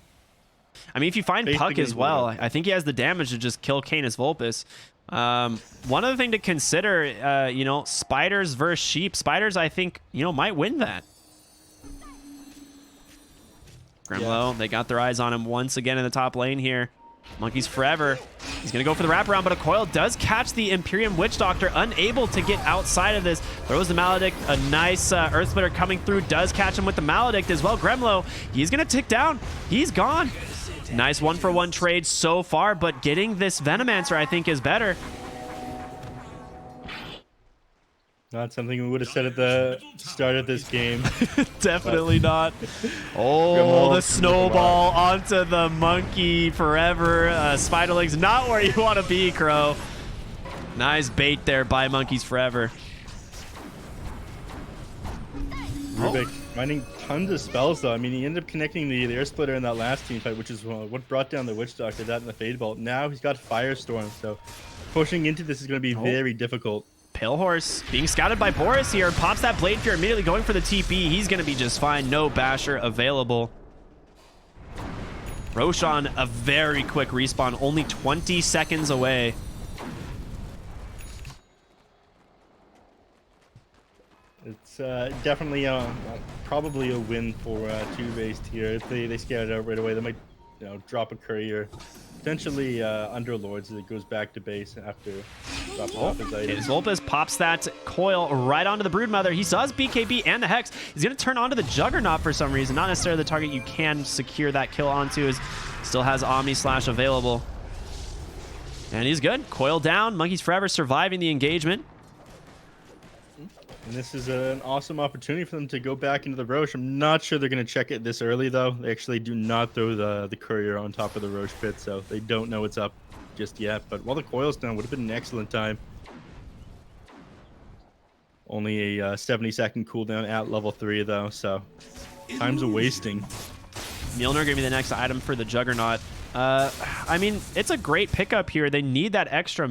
I mean, if you find Puck as well, I think he has the damage to just kill Canis Vulpes. One other thing to consider, you know, spiders versus sheep. Spiders, I think, you know, might win that. Grimlow, they got their eyes on him once again in the top lane here. Monkeys forever. He's going to go for the wraparound, but a coil does catch the Imperium Witch Doctor, unable to get outside of this. Throws the Maledict. A nice Earth Splitter coming through. Does catch him with the Maledict as well. Gremlow, he's going to tick down. He's gone. Nice one-for-one trade so far, but getting this Venomancer, I think, is better. Not something we would have said at the start of this game. Definitely not. Oh, the snowball onto the monkey forever. Spiderling's not where you want to be, Crow. Nice bait there by Monkeys Forever. Rubik finding tons of spells, though. I mean, he ended up connecting the Air Splitter in that last team fight, which is what brought down the Witch Doctor, that and the Fade Bolt. Now he's got Firestorm, so pushing into this is going to be very difficult. Pale Horse being scouted by Boris here. Pops that Blade Fear, immediately going for the TP. He's going to be just fine. No Basher available. Roshan, a very quick respawn, only 20 seconds away. It's definitely probably a win for TOOBASED here. If they scout it out right away, they might, you know, drop a courier. Potentially Underlords as it goes back to base after dropping off his items. Vulpes pops that coil right onto the Broodmother. He does BKB and the Hex. He's going to turn onto the Juggernaut for some reason. Not necessarily the target you can secure that kill onto. Still has Omni Slash available. And he's good. Coil down. Monkeys Forever surviving the engagement. And this is an awesome opportunity for them to go back into the Roche. I'm not sure they're going to check it this early, though. They actually do not throw the courier on top of the Roche pit, so they don't know what's up just yet. But while the coil's down, would have been an excellent time. Only a 70-second cooldown at level 3, though, so time's a wasting. Mjolnir going to be the next item for the Juggernaut. I mean, it's a great pickup here. They need that extra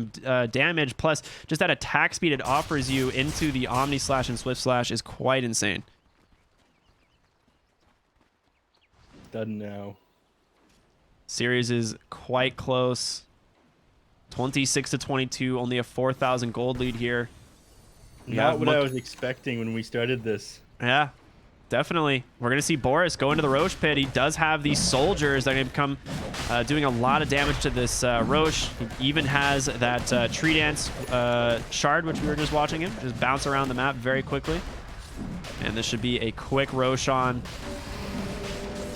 damage, plus just that attack speed it offers you into the Omni Slash and Swift Slash is quite insane. Done now. Series is quite close. 26-22, only a 4,000 gold lead here. Not what I was expecting when we started this. Yeah. Definitely. We're going to see Boris go into the Roche pit. He does have these soldiers that are going to become doing a lot of damage to this Roche. He even has that Tree Dance shard, which we were just watching him just bounce around the map very quickly. And this should be a quick Roshan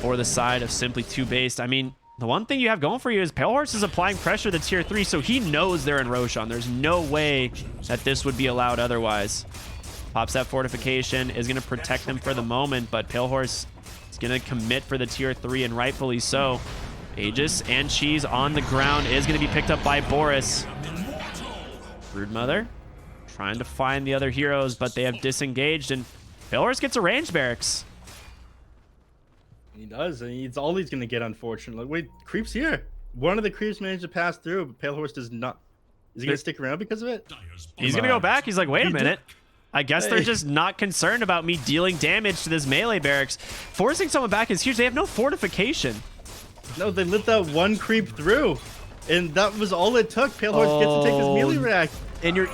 for the side of Simply TOOBASED. I mean, the one thing you have going for you is Pale Horse is applying pressure to tier 3, so he knows they're in Roshan. There's no way that this would be allowed otherwise. Pops that fortification, is going to protect them for the moment, but Pale Horse is going to commit for the tier 3, and rightfully so. Aegis and Cheese on the ground is going to be picked up by Boris. Broodmother trying to find the other heroes, but they have disengaged, and Pale Horse gets a ranged barracks. He does, and it's all he's going to get, unfortunately. Wait, Creep's here. One of the Creeps managed to pass through, but Pale Horse does not. Is he going to stick around because of it? He's going to go back. He's like, wait a minute. I guess they're just not concerned about me dealing damage to this melee barracks. Forcing someone back is huge. They have no fortification. No, they let that one creep through. And that was all it took. Pale Horse gets to take his melee rack. And you're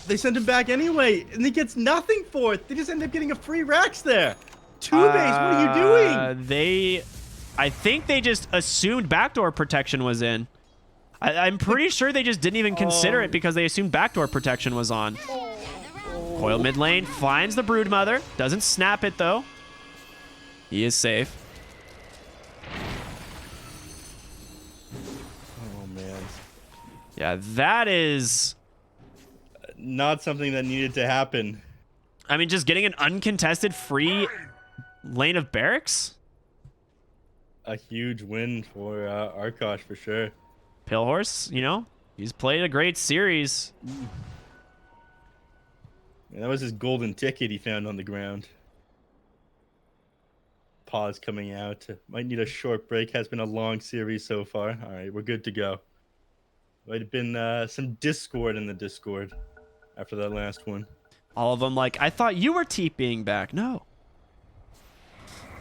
They sent him back anyway, and he gets nothing for it. They just end up getting a free racks there. TOOBASED, what are you doing? I think they just assumed backdoor protection was in. I'm pretty sure they just didn't even consider it because they assumed backdoor protection was on. Coil mid lane finds the Broodmother. Doesn't snap it, though. He is safe. Oh, man. Yeah, that is... not something that needed to happen. I mean, just getting an uncontested free lane of barracks? A huge win for Arkosh, for sure. Pale Horse, you know, he's played a great series. And that was his golden ticket he found on the ground. pause coming out. Might need a short break. Has been a long series so far. All right, we're good to go. Might have been some discord in the Discord after that last one. All of them like, I thought you were TPing back. No.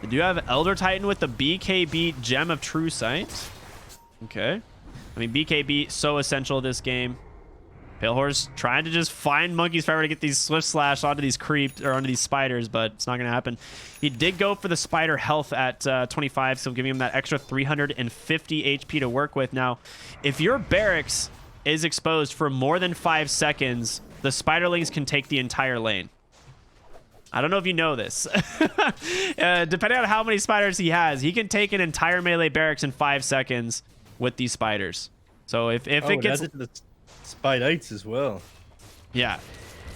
They do have Elder Titan with the BKB Gem of True Sight. Okay. I mean, BKB so essential this game. Pale Horse trying to just find monkeys forever to get these Swift Slash onto these onto these spiders, but it's not going to happen. He did go for the spider health at 25, so giving him that extra 350 HP to work with. Now, if your barracks is exposed for more than 5 seconds, the spiderlings can take the entire lane. I don't know if you know this. Depending on how many spiders he has, he can take an entire melee barracks in 5 seconds with these spiders. So if it gets... It adds it to the Spidites as well. Yeah.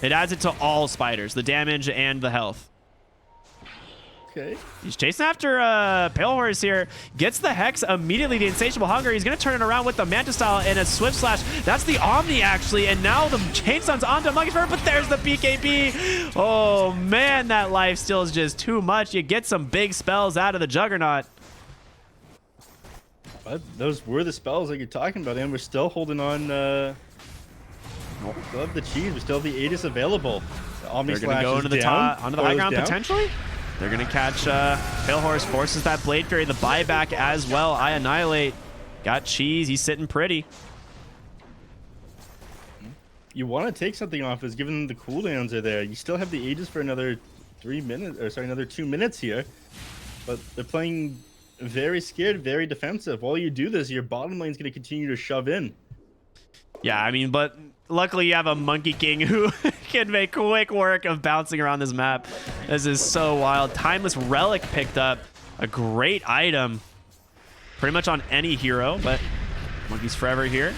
It adds it to all spiders, the damage and the health. Okay. He's chasing after Pale Horse here. Gets the Hex immediately, the Insatiable Hunger. He's going to turn it around with the Manta Style and a Swift Slash. That's the Omni, actually. And now the Chain Stun's onto Monkey's Forever, but there's the BKB. Oh, man, that life steal is just too much. You get some big spells out of the Juggernaut. But those were the spells that you're talking about, and we're still holding on. We still have the cheese. We still have the Aegis available. The Omni They're going to go into the top, onto the high ground potentially. They're going to catch Pale Horse, forces that Blade Fury, the buyback as well. I Annihilate. Got cheese. He's sitting pretty. You want to take something off is given the cooldowns are there. You still have the Aegis for another 3 minutes, or sorry, another 2 minutes here. But they're playing very scared, very defensive. While you do this, your bottom lane's going to continue to shove in. Yeah, I mean, but luckily you have a Monkey King who can make quick work of bouncing around this map. This is so wild. Timeless Relic picked up. A great item. Pretty much on any hero, but Monkey's Forever here.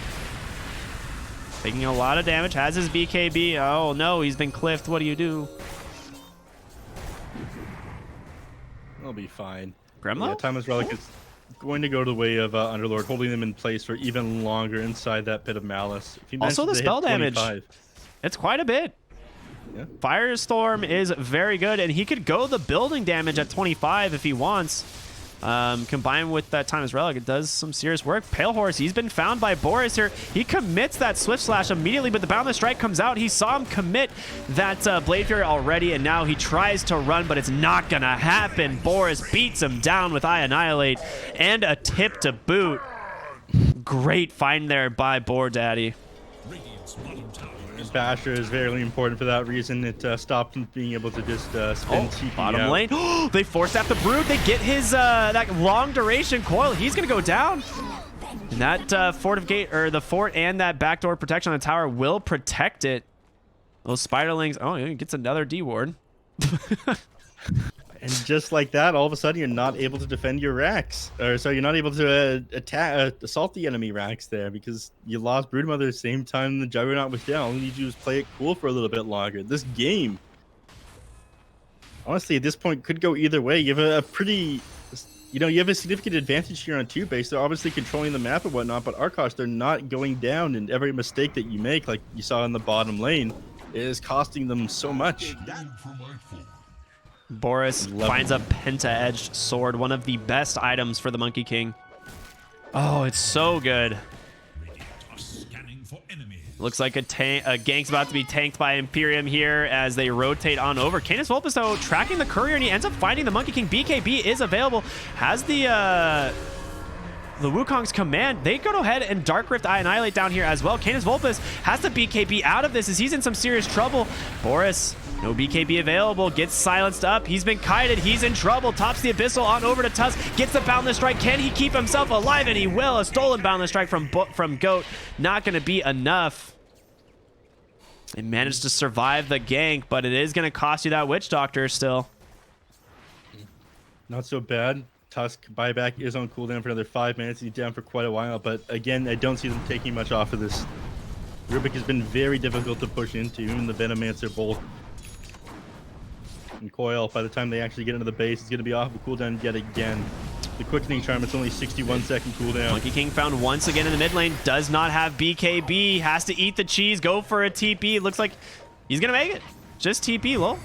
Taking a lot of damage. Has his BKB. Oh, no, he's been cliffed. What do you do? I'll be fine. Gremlo? Yeah, Timeless Relic is going to go the way of Underlord, holding them in place for even longer inside that Pit of Malice. Also, the spell damage. It's quite a bit. Yeah. Firestorm is very good, and he could go the building damage at 25 if he wants. Combined with that Timeless Relic, it does some serious work. Pale Horse, he's been found by Boris here. He commits that Swift Slash immediately, but the Boundless Strike comes out. He saw him commit that Blade Fury already, and now he tries to run, but it's not going to happen. Boris beats him down with I Annihilate and a tip to boot. Great find there by Boar Daddy. Basher is very important for that reason. It stopped him being able to just spin TP bottom out. lane. They forced out the Brood. They get his that long duration coil. He's gonna go down. And that fortificate, or the fort, and that backdoor protection on the tower will protect it. Those spiderlings. Oh, he gets another D ward. And just like that, all of a sudden, you're not able to defend your racks. Or so you're not able to assault the enemy racks there because you lost Broodmother at the same time the Juggernaut was down. All you need to do is play it cool for a little bit longer. This game, honestly, at this point, could go either way. You have a pretty, you have a significant advantage here on TOOBASED. They're obviously controlling the map and whatnot, but Arkosh, they're not going down, and every mistake that you make, like you saw in the bottom lane, is costing them so much. Boris finds a Penta-edged sword, one of the best items for the Monkey King. Oh, it's so good. Looks like a gank's about to be tanked by Imperium here as they rotate on over. Canis Vulpus, though, tracking the courier, and he ends up finding the Monkey King. BKB is available. Has the Wukong's command. They go ahead and Dark Rift I Annihilate down here as well. Canis Vulpus has the BKB out of this as he's in some serious trouble. Boris, no BKB available, gets silenced up. He's been kited. He's in trouble. Tops the Abyssal on over to Tusk. Gets the Boundless Strike. Can he keep himself alive? And he will. A stolen Boundless Strike from Goat. Not going to be enough. They managed to survive the gank, but it is going to cost you that Witch Doctor still. Not so bad. Tusk buyback is on cooldown for another 5 minutes. He's down for quite a while, but again, I don't see them taking much off of this. Rubik has been very difficult to push into, even the Venomancer bolt. And Coil, by the time they actually get into the base, is going to be off of cooldown yet again. The Quickening Charm, it's only 61-second cooldown. Monkey King found once again in the mid lane. Does not have BKB. Has to eat the cheese. Go for a TP. Looks like he's going to make it. Just TP, lol.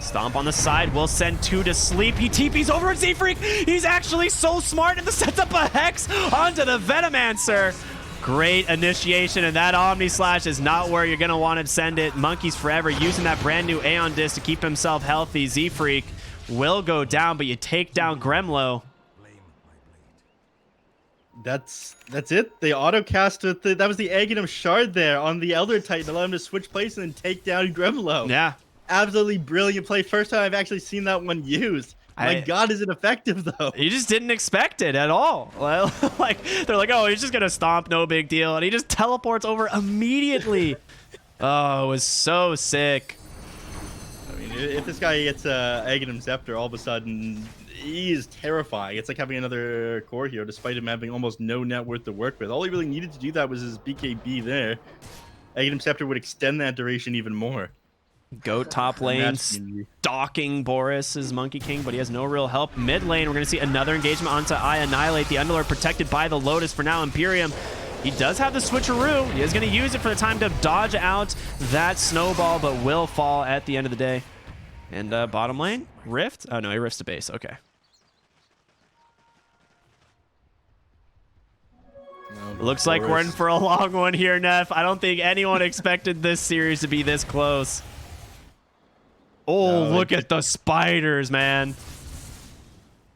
Stomp on the side will send 2 to sleep. He TP's over at Z-Freak. He's actually so smart and sets up a Hex onto the Venomancer. Great initiation, and that Omni Slash is not where you're going to want to send it. Monkeys Forever using that brand new Aeon Disc to keep himself healthy. Z-Freak will go down, but you take down Gremlo. That's it. They auto-cast with that was the Aghanim Shard there on the Elder Titan, allow him to switch places and take down Gremlo. Yeah. Absolutely brilliant play. First time I've actually seen that one used. My God, is it effective though? You just didn't expect it at all. Like they're like, oh, he's just gonna stomp, no big deal, and he just teleports over immediately. Oh, it was so sick. I mean, if this guy gets Aghanim Scepter, all of a sudden he is terrifying. It's like having another core hero, despite him having almost no net worth to work with. All he really needed to do that was his BKB there. Aghanim Scepter would extend that duration even more. Goat top lane, stalking Boris' Monkey King, but he has no real help. Mid lane, we're going to see another engagement onto I Annihilate. The Underlord protected by the Lotus for now. Imperium, he does have the switcheroo. He is going to use it for the time to dodge out that snowball, but will fall at the end of the day. And bottom lane, Rift? Oh no, he rifts to base. Okay. Looks like we're in for a long one here, Neff. I don't think anyone expected this series to be this close. Oh, look at the spiders, man. He's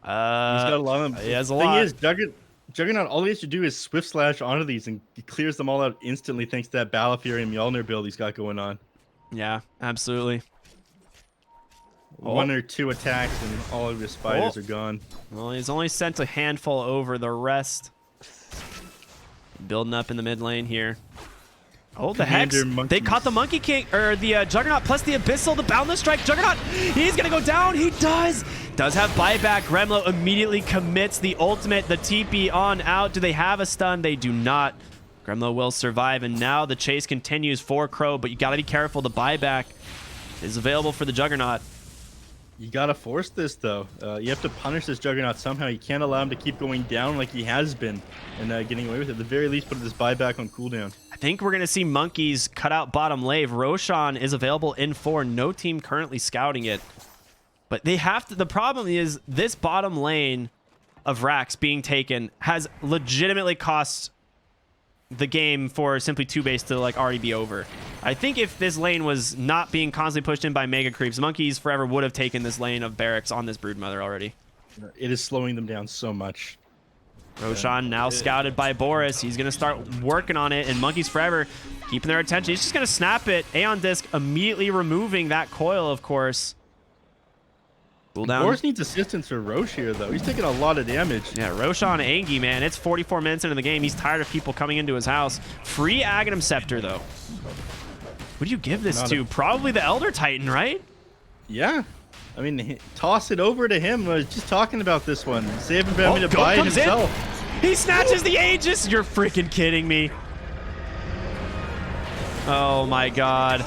got a lot of them. He has a lot. lot. Thing is, Juggernaut, all he has to do is Swift Slash onto these, and he clears them all out instantly thanks to that Balafury and Mjolnir build he's got going on. Yeah, absolutely. One or two attacks, and all of his spiders are gone. Well, he's only sent a handful over the rest. Building up in the mid lane here. Oh, the Hex. They caught the Monkey King, or the Juggernaut, plus the Abyssal, the Boundless Strike. Juggernaut, he's going to go down. He does. Does have buyback. Gremlo immediately commits the ultimate, the TP on out. Do they have a stun? They do not. Gremlo will survive, and now the chase continues for Crow, but you got to be careful. The buyback is available for the Juggernaut. You gotta force this though. You have to punish this Juggernaut somehow. You can't allow him to keep going down like he has been and getting away with it. At the very least, put this buyback on cooldown. I think we're gonna see Monkeys cut out bottom lane. Roshan is available in 4. No team currently scouting it, but they have to. The problem is this bottom lane of Rax being taken has legitimately cost the game for simply TOOBASED to like already be over. I think if this lane was not being constantly pushed in by mega creeps, Monkeys Forever would have taken this lane of barracks on this Broodmother already. It is slowing them down so much. Roshan now scouted by Boris. He's going to start working on it, and Monkeys Forever keeping their attention. He's just going to snap it. Aeon Disc immediately removing that coil, of course. Cooldown. Boris needs assistance for Roche here, though. He's taking a lot of damage. Yeah, Roshan Angie, man. It's 44 minutes into the game. He's tired of people coming into his house. Free Aghanim Scepter, though. What do you give this to? Probably the Elder Titan, right? Yeah. I mean, toss it over to him. I was just talking about this one. Save him from having to buy it himself. He snatches the Aegis. You're freaking kidding me. Oh, my God.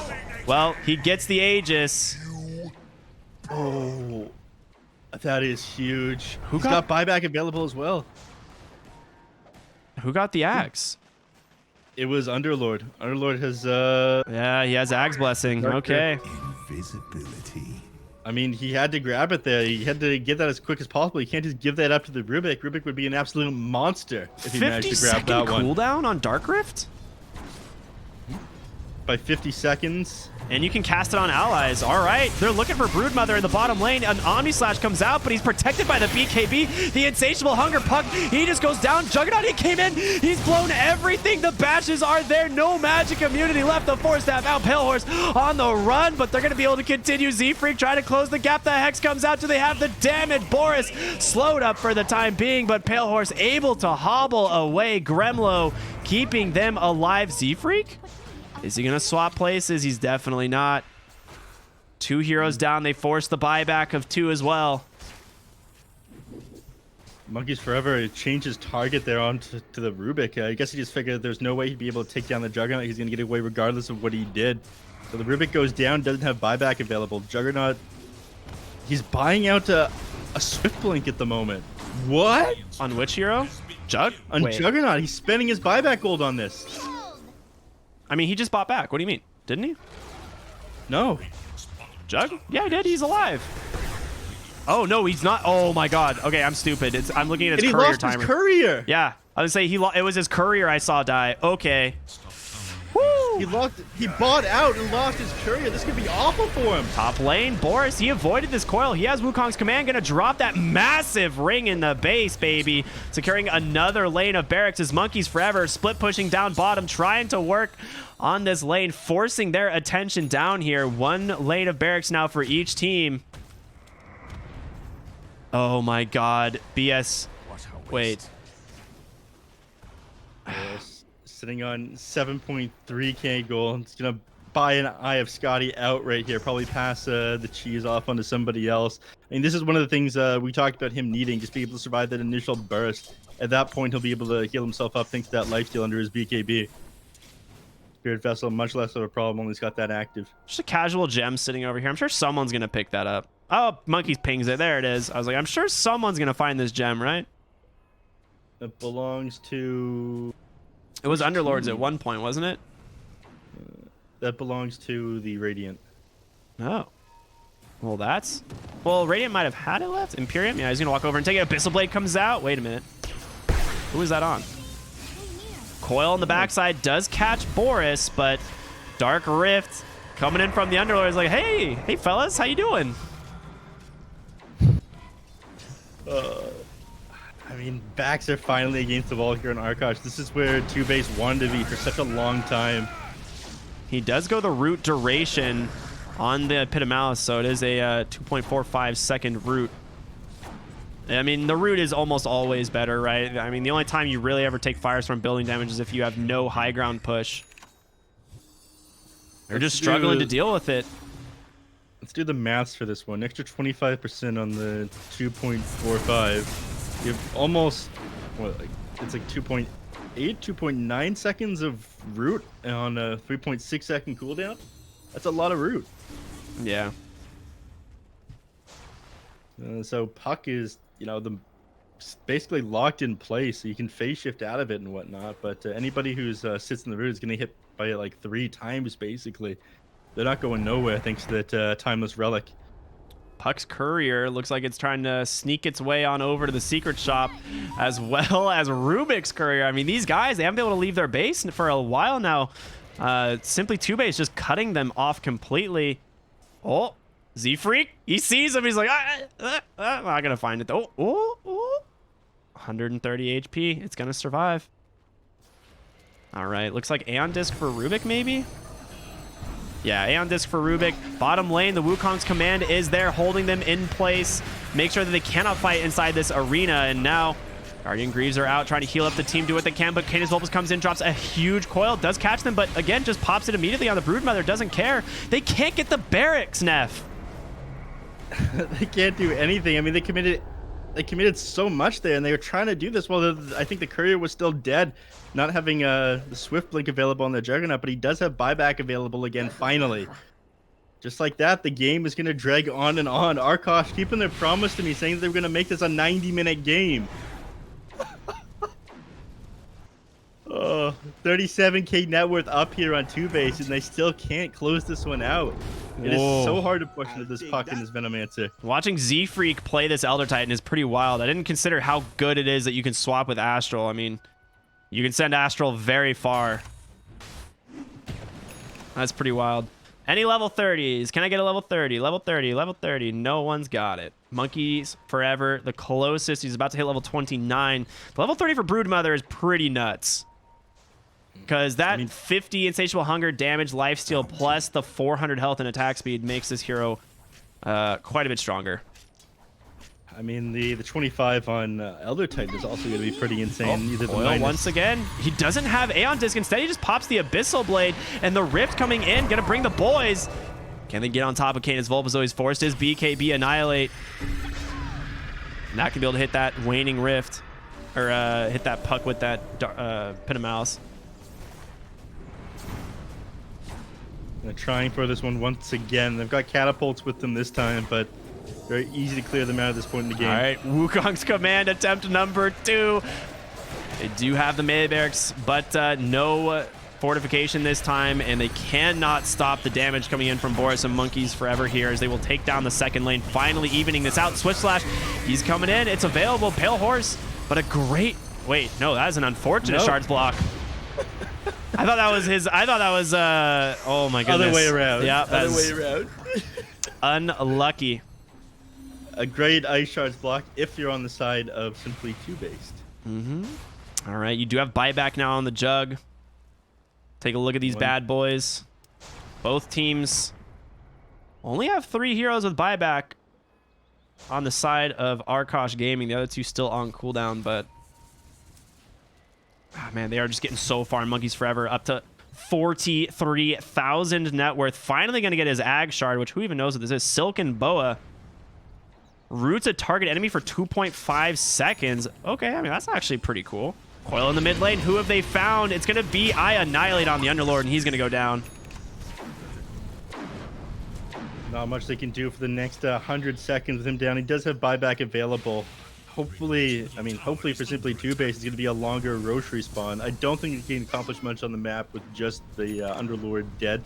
Well, he gets the Aegis. Oh, that is huge. He's got buyback available as well. Who got the axe? It was Underlord. Underlord has yeah, he has Axe Blessing. Okay. Invisibility. I mean, he had to grab it there. He had to get that as quick as possible. You can't just give that up to the Rubik. Rubik would be an absolute monster if he managed to grab that one. 50-second cooldown on Dark Rift? By 50 seconds. And you can cast it on allies. All right, they're looking for Broodmother in the bottom lane. An Omni Slash comes out, but he's protected by the BKB. The Insatiable Hunger Puck, he just goes down. Juggernaut, he came in. He's blown everything. The bashes are there. No magic immunity left. The Force Staff out. Pale Horse on the run, but they're going to be able to continue. Z-Freak trying to close the gap. The Hex comes out. Do they have the damage? Boris slowed up for the time being, but Pale Horse able to hobble away. Gremlo keeping them alive. Z-Freak? Is he going to swap places? He's definitely not. 2 heroes down. They force the buyback of 2 as well. Monkeys Forever changes target there on to the Rubik. I guess he just figured there's no way he'd be able to take down the Juggernaut. He's going to get away regardless of what he did. So the Rubik goes down, doesn't have buyback available. Juggernaut, he's buying out a Swift Blink at the moment. What? On which hero? On Juggernaut. He's spending his buyback gold on this. I mean, he just bought back. What do you mean? Didn't he? No. Jug? Yeah, he did. He's alive. Oh, no, he's not. Oh, my God. Okay, I'm stupid. I'm looking at his and he courier lost timer. his courier. Yeah, I was say it was his courier I saw die. Okay. He bought out and lost his courier. This could be awful for him. Top lane, Boris, he avoided this coil. He has Wukong's command, gonna drop that massive ring in the base, baby. Securing another lane of barracks as Monkeys Forever split pushing down bottom, trying to work on this lane, forcing their attention down here. One lane of barracks now for each team. Oh my God, BS. Wait. Sitting on 7.3k gold. It's gonna buy an Eye of Scotty out right here. Probably pass the cheese off onto somebody else. I mean, this is one of the things we talked about him needing, just be able to survive that initial burst. At that point, he'll be able to heal himself up thanks to that lifesteal under his BKB. Spirit Vessel, much less of a problem when he's got that active. Just a casual gem sitting over here. I'm sure someone's gonna pick that up. Oh, Monkeys pings it. There it is. I was like, I'm sure someone's gonna find this gem, right? It belongs to... It was Underlords at one point, wasn't it? That belongs to the Radiant. Oh. Well, that's... Well, Radiant might have had it left. Imperium? Yeah, he's going to walk over and take it. Abyssal Blade comes out. Wait a minute. Who is that on? Coil on the backside does catch Boris, but Dark Rift coming in from the Underlord is like, hey fellas, how you doing? I mean, backs are finally against the wall here in Arkosh. This is where Two-Base wanted to be for such a long time. He does go the root duration on the Pit of Malice, so it is a 2.45 second root. I mean, the root is almost always better, right? I mean, the only time you really ever take fires from building damage is if you have no high ground push. They're just struggling to deal with it. Let's do the maths for this one. Extra 25% on the 2.45. You have almost, what, like, it's like 2.8, 2.9 seconds of root on a 3.6 second cooldown. That's a lot of root. Yeah. So Puck is, you know, basically locked in place, so you can phase shift out of it and whatnot. But anybody who's sits in the root is going to hit by it like 3 times, basically. They're not going nowhere thanks to that Timeless Relic. Puck's courier looks like it's trying to sneak its way on over to the secret shop, as well as Rubik's courier. I mean, these guys, they haven't been able to leave their base for a while now. Simply TOOBASED just cutting them off completely. Oh, Z-Freak, he sees him. He's like, I'm not gonna find it though. Oh, 130 HP. It's gonna survive. All right, looks like Aeon Disc for Rubik, maybe. Yeah, Aeon Disc for Rubik. Bottom lane, the Wukong's command is there, holding them in place. Make sure that they cannot fight inside this arena. And now, Guardian Greaves are out, trying to heal up the team, do what they can. But Canis Vulpus comes in, drops a huge coil, does catch them, but again, just pops it immediately on the Broodmother, doesn't care. They can't get the barracks, neph. They can't do anything. I mean, they committed so much there, and they were trying to do this. Well, I think the courier was still dead, not having the Swift Blink available on the Juggernaut, but he does have buyback available again, finally. Just like that, the game is going to drag on and on. Arkosh keeping their promise to me, saying they were going to make this a 90-minute game. 37k net worth up here on TOOBASED, and they still can't close this one out. It is so hard to push into this Puck and this Venomancer. Watching Z-Freak play this Elder Titan is pretty wild. I didn't consider how good it is that you can swap with Astral. I mean, you can send Astral very far. That's pretty wild. Any level 30s? Can I get a level 30? Level 30, level 30. No one's got it. Monkeys Forever, the closest. He's about to hit level 29. The level 30 for Broodmother is pretty nuts. Because that 50 Insatiable Hunger, damage, lifesteal, plus the 400 health and attack speed makes this hero quite a bit stronger. I mean, the 25 on Elder Titan is also going to be pretty insane. Either the Coil once again. He doesn't have Aeon Disc. Instead, he just pops the Abyssal Blade, and the Rift coming in, going to bring the boys. Can they get on top of Canis Vulpus? He's forced his BKB Annihilate. Not going to be able to hit that Waning Rift, or hit that Puck with that Pit of Malice. They're trying for this one once again. They've got catapults with them this time, but very easy to clear them out at this point in the game. All right, Wukong's command attempt number 2. They do have the melee barracks, but no fortification this time, and they cannot stop the damage coming in from Boris and Monkeys Forever here as they will take down the second lane, finally evening this out. Switch Slash, he's coming in. It's available. Pale Horse, but a great... Wait, no, that is an unfortunate shards block. I thought that was his... I thought that was... oh, my goodness. Other way around. Yeah, Other way around. Unlucky. A great ice shards block if you're on the side of simply two-based. All right, you do have buyback now on the Jug. Take a look at these bad boys. Both teams only have 3 heroes with buyback on the side of Arkosh Gaming. The other 2 still on cooldown, but... Oh, man, they are just getting so far in Monkeys Forever. Up to 43,000 net worth. Finally going to get his Ag Shard, which who even knows what this is? Silken Boa. Roots a target enemy for 2.5 seconds. Okay, I mean, that's actually pretty cool. Coil in the mid lane. Who have they found? It's going to be I Annihilate on the Underlord, and he's going to go down. Not much they can do for the next 100 seconds with him down. He does have buyback available. Hopefully, I mean, hopefully for simply two-base, it's going to be a longer Roche respawn. I don't think he can accomplish much on the map with just the Underlord dead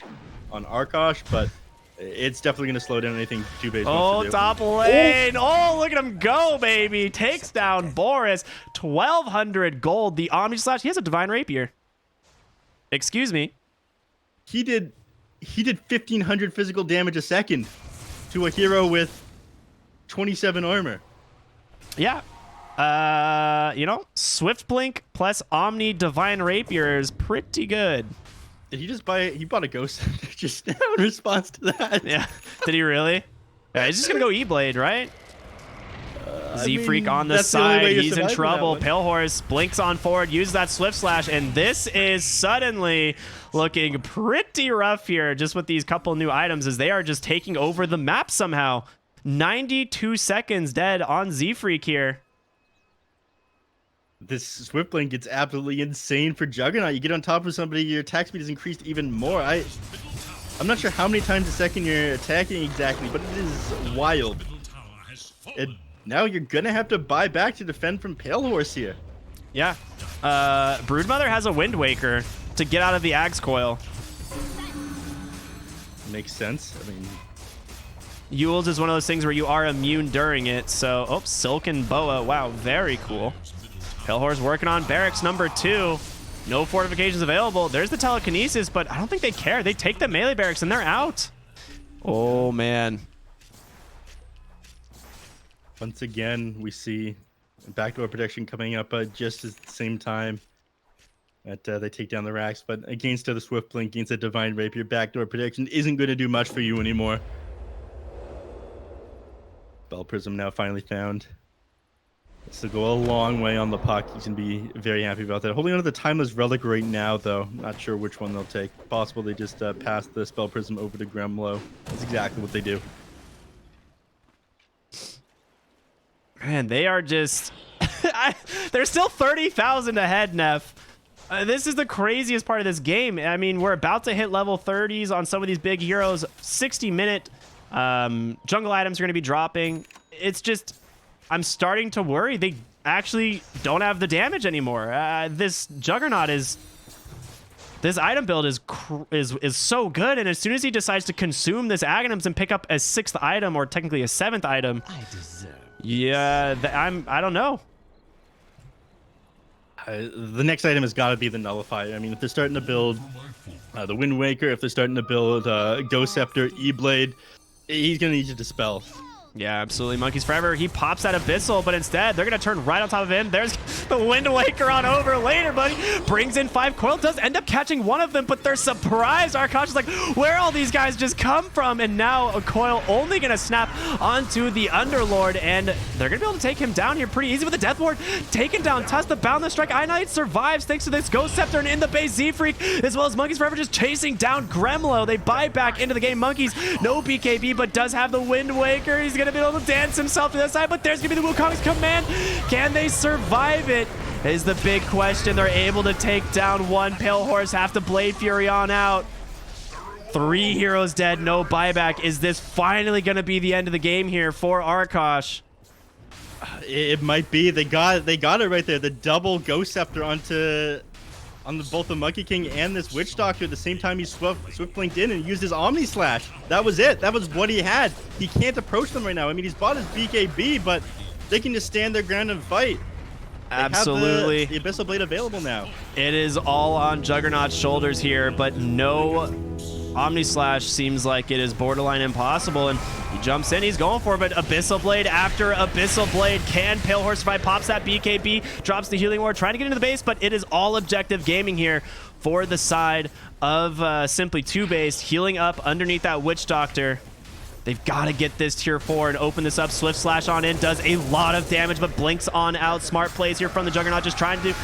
on Arkosh, but it's definitely going to slow down anything two-base wants to do. Top lane. Oh, look at him go, baby. Takes down Boris. 1,200 gold. The Omni Slash. He has a Divine Rapier. Excuse me. He did 1,500 physical damage a second to a hero with 27 armor. Yeah. You know, Swift Blink plus Omni Divine Rapier is pretty good. Did he just buy? He bought a Ghost just now in response to that. Yeah. Did he really? Yeah, he's just gonna go E-Blade, right? Z-Freak on the side. He's in trouble. Pale Horse blinks on forward, uses that Swift Slash, and this is suddenly looking pretty rough here just with these couple new items as they are just taking over the map somehow. 92 seconds dead on Z-Freak here. This Swift Blink gets absolutely insane for Juggernaut. You get on top of somebody, your attack speed is increased even more. I'm not sure how many times a second you're attacking exactly, but it is wild. Now you're gonna have to buy back to defend from Pale Horse here. Yeah. Broodmother has a Wind Waker to get out of the Axe Coil. Makes sense. I mean, Yule's is one of those things where you are immune during it. So, oh, Silken Boa. Wow, very cool. Pale Horse working on barracks number 2. No fortifications available. There's the telekinesis, but I don't think they care. They take the melee barracks and they're out. Oh, man. Once again, we see backdoor protection coming up just at the same time that they take down the racks. But against the Swift Blink, against the Divine Rapier, backdoor protection isn't going to do much for you anymore. Bell Prism now finally found. This will go a long way on the puck. You can be very happy about that. Holding on to the Timeless Relic right now, though. Not sure which one they'll take. Possible they just pass the Spell Prism over to Gremlo. That's exactly what they do. Man, they are just... They're still 30,000 ahead, neph. This is the craziest part of this game. I mean, we're about to hit level 30s on some of these big heroes. 60-minute jungle items are going to be dropping. It's just... I'm starting to worry they actually don't have the damage anymore. This Juggernaut is... This item build is so good, and as soon as he decides to consume this Aghanims and pick up a 6th item, or technically a 7th item... Yeah, I don't know. The next item has got to be the Nullifier. I mean, if they're starting to build the Wind Waker, if they're starting to build Ghost Scepter, E-Blade, he's going to need to Dispel. Yeah, absolutely. Monkeys Forever. He pops that Abyssal, but instead, they're going to turn right on top of him. There's the Wind Waker on over later, buddy. Brings in 5 Coil. Does end up catching one of them, but they're surprised. Arkosh is like, where all these guys just come from? And now a Coil only going to snap onto the Underlord, and they're going to be able to take him down here pretty easy with the Death Ward. Taking down Tusk, the Boundless Strike. Knight survives thanks to this Ghost Scepter, and in the base, Z-Freak, as well as Monkeys Forever just chasing down Gremlo. They buy back into the game. Monkeys, no BKB, but does have the Wind Waker. He's going to be able to dance himself to the side, but there's going to be the Wukong's command. Can they survive it? Is the big question. They're able to take down one. Pale Horse have to Blade Fury on out. 3 heroes dead, no buyback. Is this finally going to be the end of the game here for Arkosh? It might be. They got it right there. The double Ghost Scepter onto on both the Monkey King and this Witch Doctor at the same time. He swift blinked in and used his Omni Slash. That was it. That was what he had. He can't approach them right now. I mean, he's bought his BKB, but they can just stand their ground and fight. Absolutely. The Abyssal Blade available now. It is all on Juggernaut's shoulders here, but no Omni Slash seems like it is borderline impossible, and he jumps in, he's going for it, but Abyssal Blade after Abyssal Blade. Can Pale Horse survive? Pops that BKB, drops the Healing Ward, trying to get into the base, but it is all objective gaming here for the side of Simply TOOBASED, healing up underneath that Witch Doctor. They've got to get this tier 4 and open this up. Swift Slash on in, does a lot of damage, but blinks on out. Smart plays here from the Juggernaut, just trying to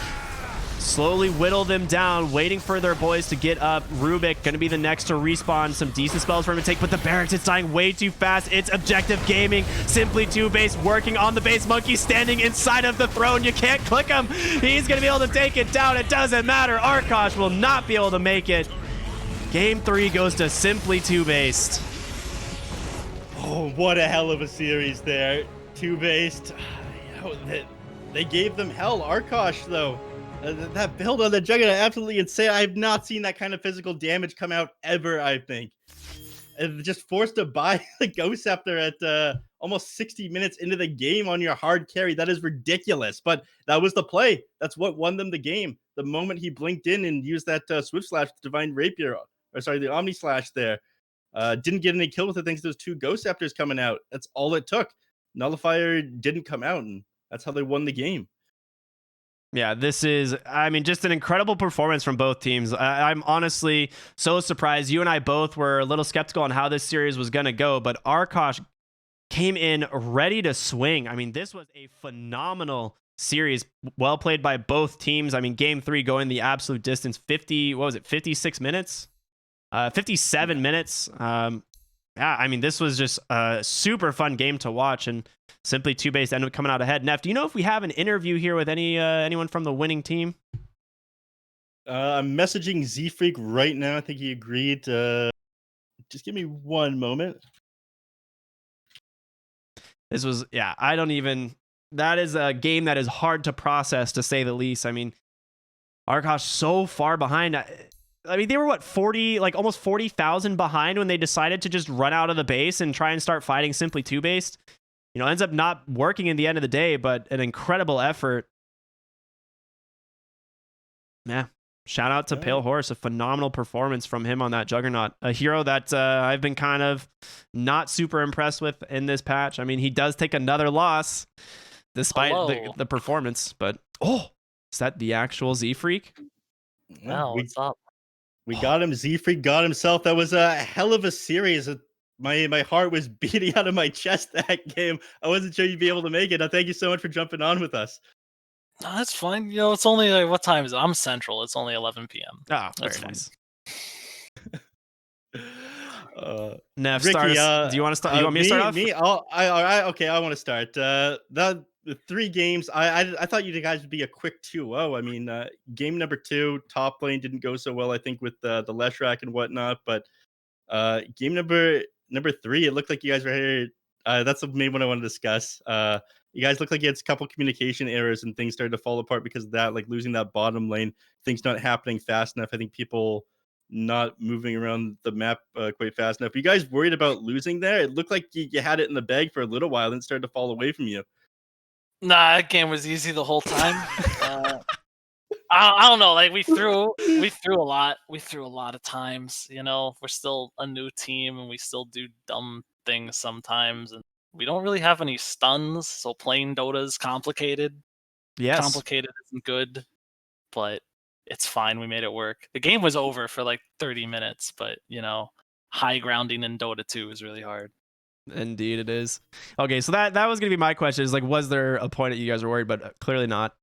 slowly whittle them down, waiting for their boys to get up. Rubik going to be the next to respawn. Some decent spells for him to take, but the Barracks, it's dying way too fast. It's objective gaming. Simply TOOBASED working on the base. Monkey standing inside of the throne. You can't click him. He's going to be able to take it down. It doesn't matter. Arkosh will not be able to make it. Game 3 goes to Simply TOOBASED. Oh, what a hell of a series there. TOOBASED. They gave them hell. Arkosh, though. That build on the Juggernaut, absolutely insane. I have not seen that kind of physical damage come out ever, I think. And just forced to buy the Ghost Scepter at almost 60 minutes into the game on your hard carry. That is ridiculous. But that was the play. That's what won them the game. The moment he blinked in and used that Swift Slash, Divine Rapier, or sorry, the Omni Slash there. Didn't get any kill with it thanks to those 2 Ghost Scepters coming out. That's all it took. Nullifier didn't come out, and that's how they won the game. Yeah, this is, I mean, just an incredible performance from both teams. I'm honestly so surprised. You and I both were a little skeptical on how this series was going to go, but Arkosh came in ready to swing. I mean, this was a phenomenal series, well played by both teams. I mean, game 3 going the absolute distance, 56 minutes? 57 minutes. Yeah, I mean, this was just a super fun game to watch, and Simply TOOBASED ended up coming out ahead. Neph, do you know if we have an interview here with anyone from the winning team? I'm messaging Z-Freak right now. I think he agreed. Just give me one moment. This was, yeah, that is a game that is hard to process, to say the least. I mean, Arkosh so far behind. I mean, they were what, almost 40,000 behind when they decided to just run out of the base and try and start fighting Simply TOOBASED. You know, ends up not working in the end of the day, but an incredible effort. Yeah. Shout out to Pale Horse, a phenomenal performance from him on that Juggernaut. A hero that I've been kind of not super impressed with in this patch. I mean, he does take another loss despite the performance, but is that the actual Z-Freak? Wow, what's up? We got him. Z-Freak got himself. That was a hell of a series. My heart was beating out of my chest that game. I wasn't sure you'd be able to make it. Now, thank you so much for jumping on with us. No, that's fine. You know, it's only like, what time is it? I'm Central. It's only 11 p.m. Oh, that's very nice. Neph, Ricky, do you want to start? You want me to start off? Okay, I want to start. The 3 games, I thought you guys would be a quick 2-0. I mean, game number 2, top lane didn't go so well, I think, with the Leshrac and whatnot. But game number 3, it looked like you guys were here. That's the main one I want to discuss. You guys look like you had a couple communication errors and things started to fall apart because of that, like losing that bottom lane, things not happening fast enough. I think people not moving around the map quite fast enough. Are you guys worried about losing there? It looked like you had it in the bag for a little while, then it started to fall away from you. Nah, that game was easy the whole time. I don't know. Like we threw a lot. We threw a lot of times. You know, we're still a new team, and we still do dumb things sometimes, and we don't really have any stuns. So playing Dota is complicated. Yes, complicated isn't good, but it's fine. We made it work. The game was over for like 30 minutes, but you know, high grounding in Dota 2 is really hard. Indeed it is. Okay, so that was gonna be my question, is like, was there a point that you guys were worried? But clearly not.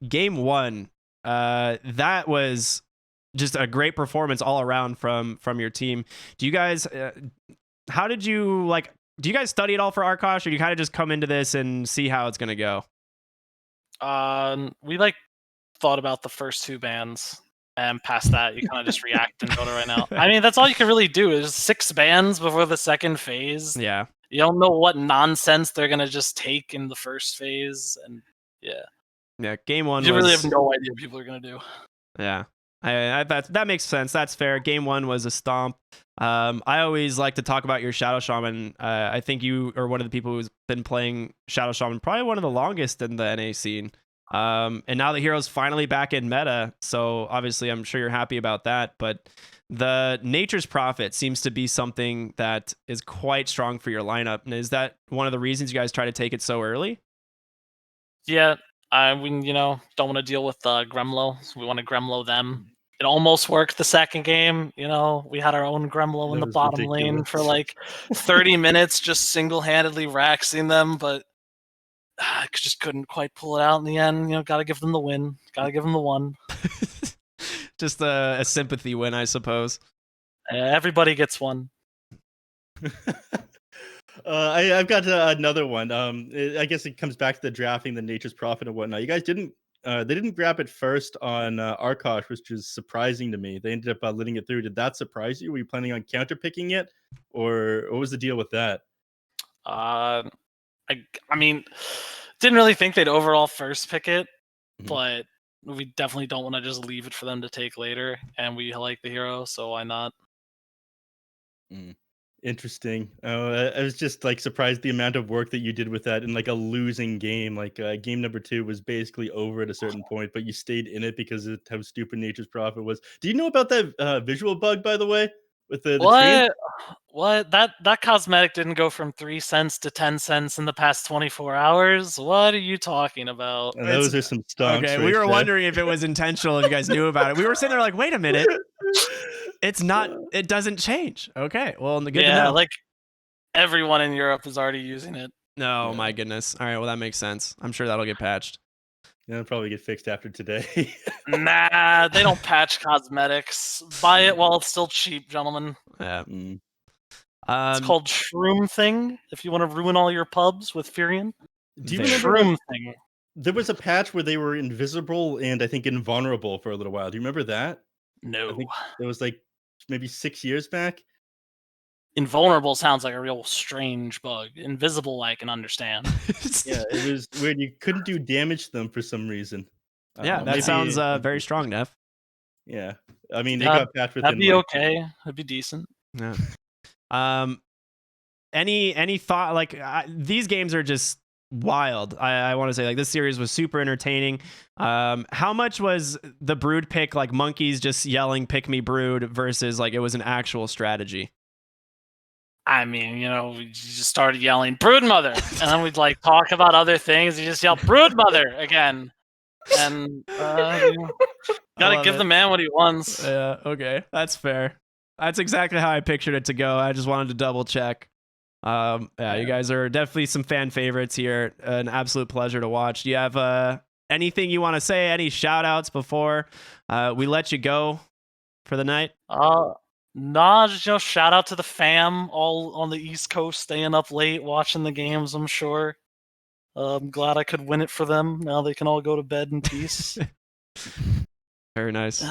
Game 1, that was just a great performance all around from your team. Do you guys how did you like, do you guys study it all for Arkosh, or do you kind of just come into this and see how it's gonna go? We like thought about the first 2 bans, and past that you kind of just react in Dota right now. I mean, that's all you can really do. Is 6 bans before the second phase. Yeah, you don't know what nonsense they're gonna just take in the first phase, and yeah, game 1 you really have no idea what people are gonna do. Yeah. That makes sense. That's fair. Game 1 was a stomp. I always like to talk about your Shadow Shaman. I think you are one of the people who's been playing Shadow Shaman probably one of the longest in the NA scene. And now the hero's finally back in meta, so obviously I'm sure you're happy about that. But the Nature's Prophet seems to be something that is quite strong for your lineup. And is that one of the reasons you guys try to take it so early? Yeah, we don't want to deal with Gremlo, so we want to Gremlo them. It almost worked the second game. We had our own Gremlo in That the was bottom lane ridiculous. for like 30 minutes, just single-handedly raxing them, but I just couldn't quite pull it out in the end. Gotta give them the win. Gotta give them the one. Just a sympathy win, I suppose. Everybody gets one. I've got another one. I guess it comes back to the drafting, the Nature's Prophet and whatnot. You guys didn't. They didn't grab it first on Arkosh, which is surprising to me. They ended up letting it through. Did that surprise you? Were you planning on counter picking it, or what was the deal with that? I mean, didn't really think they'd overall first pick it, but we definitely don't want to just leave it for them to take later. And we like the hero, so why not? Interesting. I was just like surprised the amount of work that you did with that in like a losing game. Like game number 2 was basically over at a certain point, but you stayed in it because of how stupid Nature's Prophet was. Do you know about that visual bug, by the way, with the tree? What? That cosmetic didn't go from 3 cents to 10 cents in the past 24 hours? What are you talking about? And those are some stonks. Okay, right we were there. wondering if it was intentional, if you guys knew about it. We were sitting there like, wait a minute. It's not, it doesn't change. Okay, well, good to know. Like everyone in Europe is already using it. No, my goodness. All right, well, that makes sense. I'm sure that'll get patched. Yeah, it'll probably get fixed after today. Nah, they don't patch cosmetics. Buy it while it's still cheap, gentlemen. Yeah. It's called Shroom Thing. If you want to ruin all your pubs with Furion. Do you remember Shroom Thing? There was a patch where they were invisible and I think invulnerable for a little while. Do you remember that? No. I think it was like maybe 6 years back. Invulnerable sounds like a real strange bug. Invisible, I can understand. Yeah, it was weird. You couldn't do damage to them for some reason. Yeah, that sounds very strong, Neph. Yeah, I mean, it got patched within. That'd be okay. That'd be decent. Yeah. Any thought? Like these games are just wild. I want to say like this series was super entertaining. How much was the brood pick like monkeys just yelling "pick me brood" versus like it was an actual strategy? I mean, we just started yelling "brood mother," and then we'd like talk about other things. You just yell "brood mother" again, and gotta give the man what he wants. Yeah, okay, that's fair. That's exactly how I pictured it to go. I just wanted to double check. Yeah, you guys are definitely some fan favorites here. An absolute pleasure to watch. Do you have anything you want to say? Any shout outs before we let you go for the night? Nah, just shout out to the fam all on the East Coast, staying up late watching the games. I'm sure. I'm glad I could win it for them. Now they can all go to bed in peace. Very nice.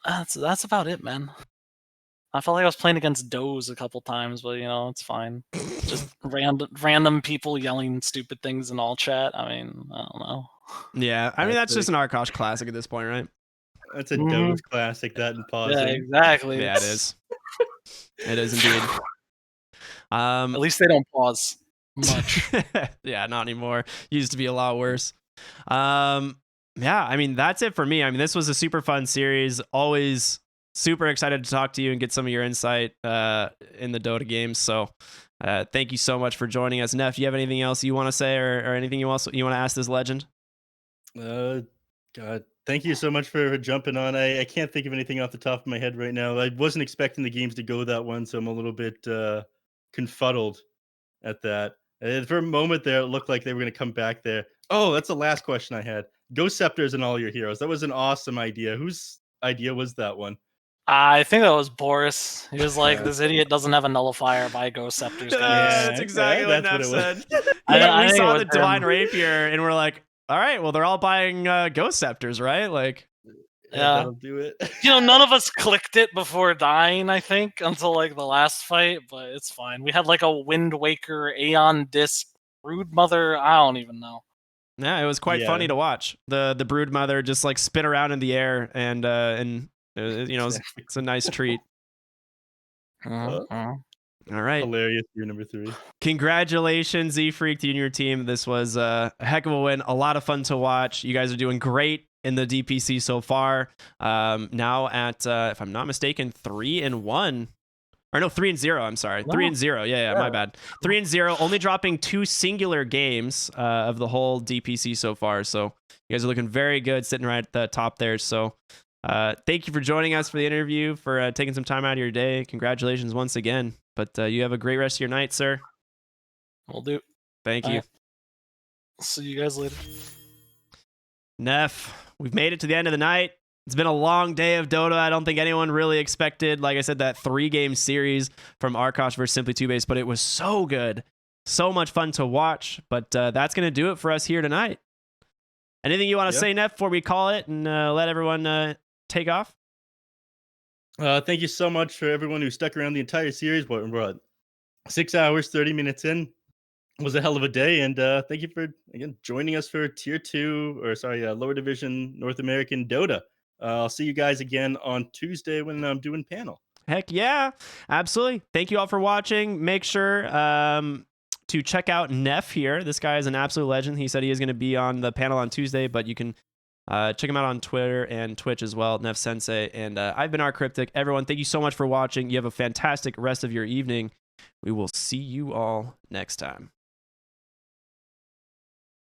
That's about it, man. I felt like I was playing against Doze a couple times, but it's fine. Just random people yelling stupid things in all chat. I mean, I don't know. Yeah, I mean that's just an Arkosh classic at this point, right? That's a Doze classic. That and pausing. Yeah, exactly. Yeah, it is. It is indeed. At least they don't pause much. Yeah, not anymore. Used to be a lot worse. Yeah, I mean that's it for me. I mean this was a super fun series. Always super excited to talk to you and get some of your insight in the Dota games. So thank you so much for joining us. Neph, do you have anything else you want to say or anything you want to ask this legend? God, thank you so much for jumping on. I can't think of anything off the top of my head right now. I wasn't expecting the games to go that one, so I'm a little bit confuddled at that. For a moment there, it looked like they were going to come back there. Oh, that's the last question I had. Ghost Scepters and all your heroes. That was an awesome idea. Whose idea was that one? I think that was Boris. He was like, "This idiot doesn't have a nullifier by Ghost Scepters." That's exactly what Neph said. I we saw the Divine Rapier and we're like, all right, well, they're all buying Ghost Scepters, right? Like, yeah, that'll do it. None of us clicked it before dying, I think, until like the last fight, but it's fine. We had like a Wind Waker, Aeon Disc, Brood Mother. I don't even know. Yeah, it was quite Yeah. funny to watch. The brood mother just like spin around in the air, and it's a nice treat. Mhm. All right. Hilarious year number 3. Congratulations, Z Freak, to you and your team. This was a heck of a win. A lot of fun to watch. You guys are doing great in the DPC so far. Now at, if I'm not mistaken, 3-1. Or no, 3-0. I'm sorry, 3-0. Yeah, my bad. 3-0. Only dropping 2 singular games of the whole DPC so far. So you guys are looking very good, sitting right at the top there. So thank you for joining us for the interview, for taking some time out of your day. Congratulations once again. But you have a great rest of your night, sir. Will do. Thank you. See you guys later. Neph, we've made it to the end of the night. It's been a long day of Dota. I don't think anyone really expected, like I said, that 3-game series from Arkosh versus Simply TOOBASED, but it was so good. So much fun to watch. But that's going to do it for us here tonight. Anything you want to say, Neph, before we call it and let everyone take off? Thank you so much for everyone who stuck around the entire series. We're 6 hours, 30 minutes in. It was a hell of a day, and thank you for again joining us for lower division North American Dota. I'll see you guys again on Tuesday when I'm doing panel. Heck yeah, absolutely. Thank you all for watching. Make sure to check out Neph here. This guy is an absolute legend. He said he is going to be on the panel on Tuesday, but you can check him out on Twitter and Twitch as well, Neph Sensei. And I've been rkryptic. Everyone, thank you so much for watching. You have a fantastic rest of your evening. We will see you all next time.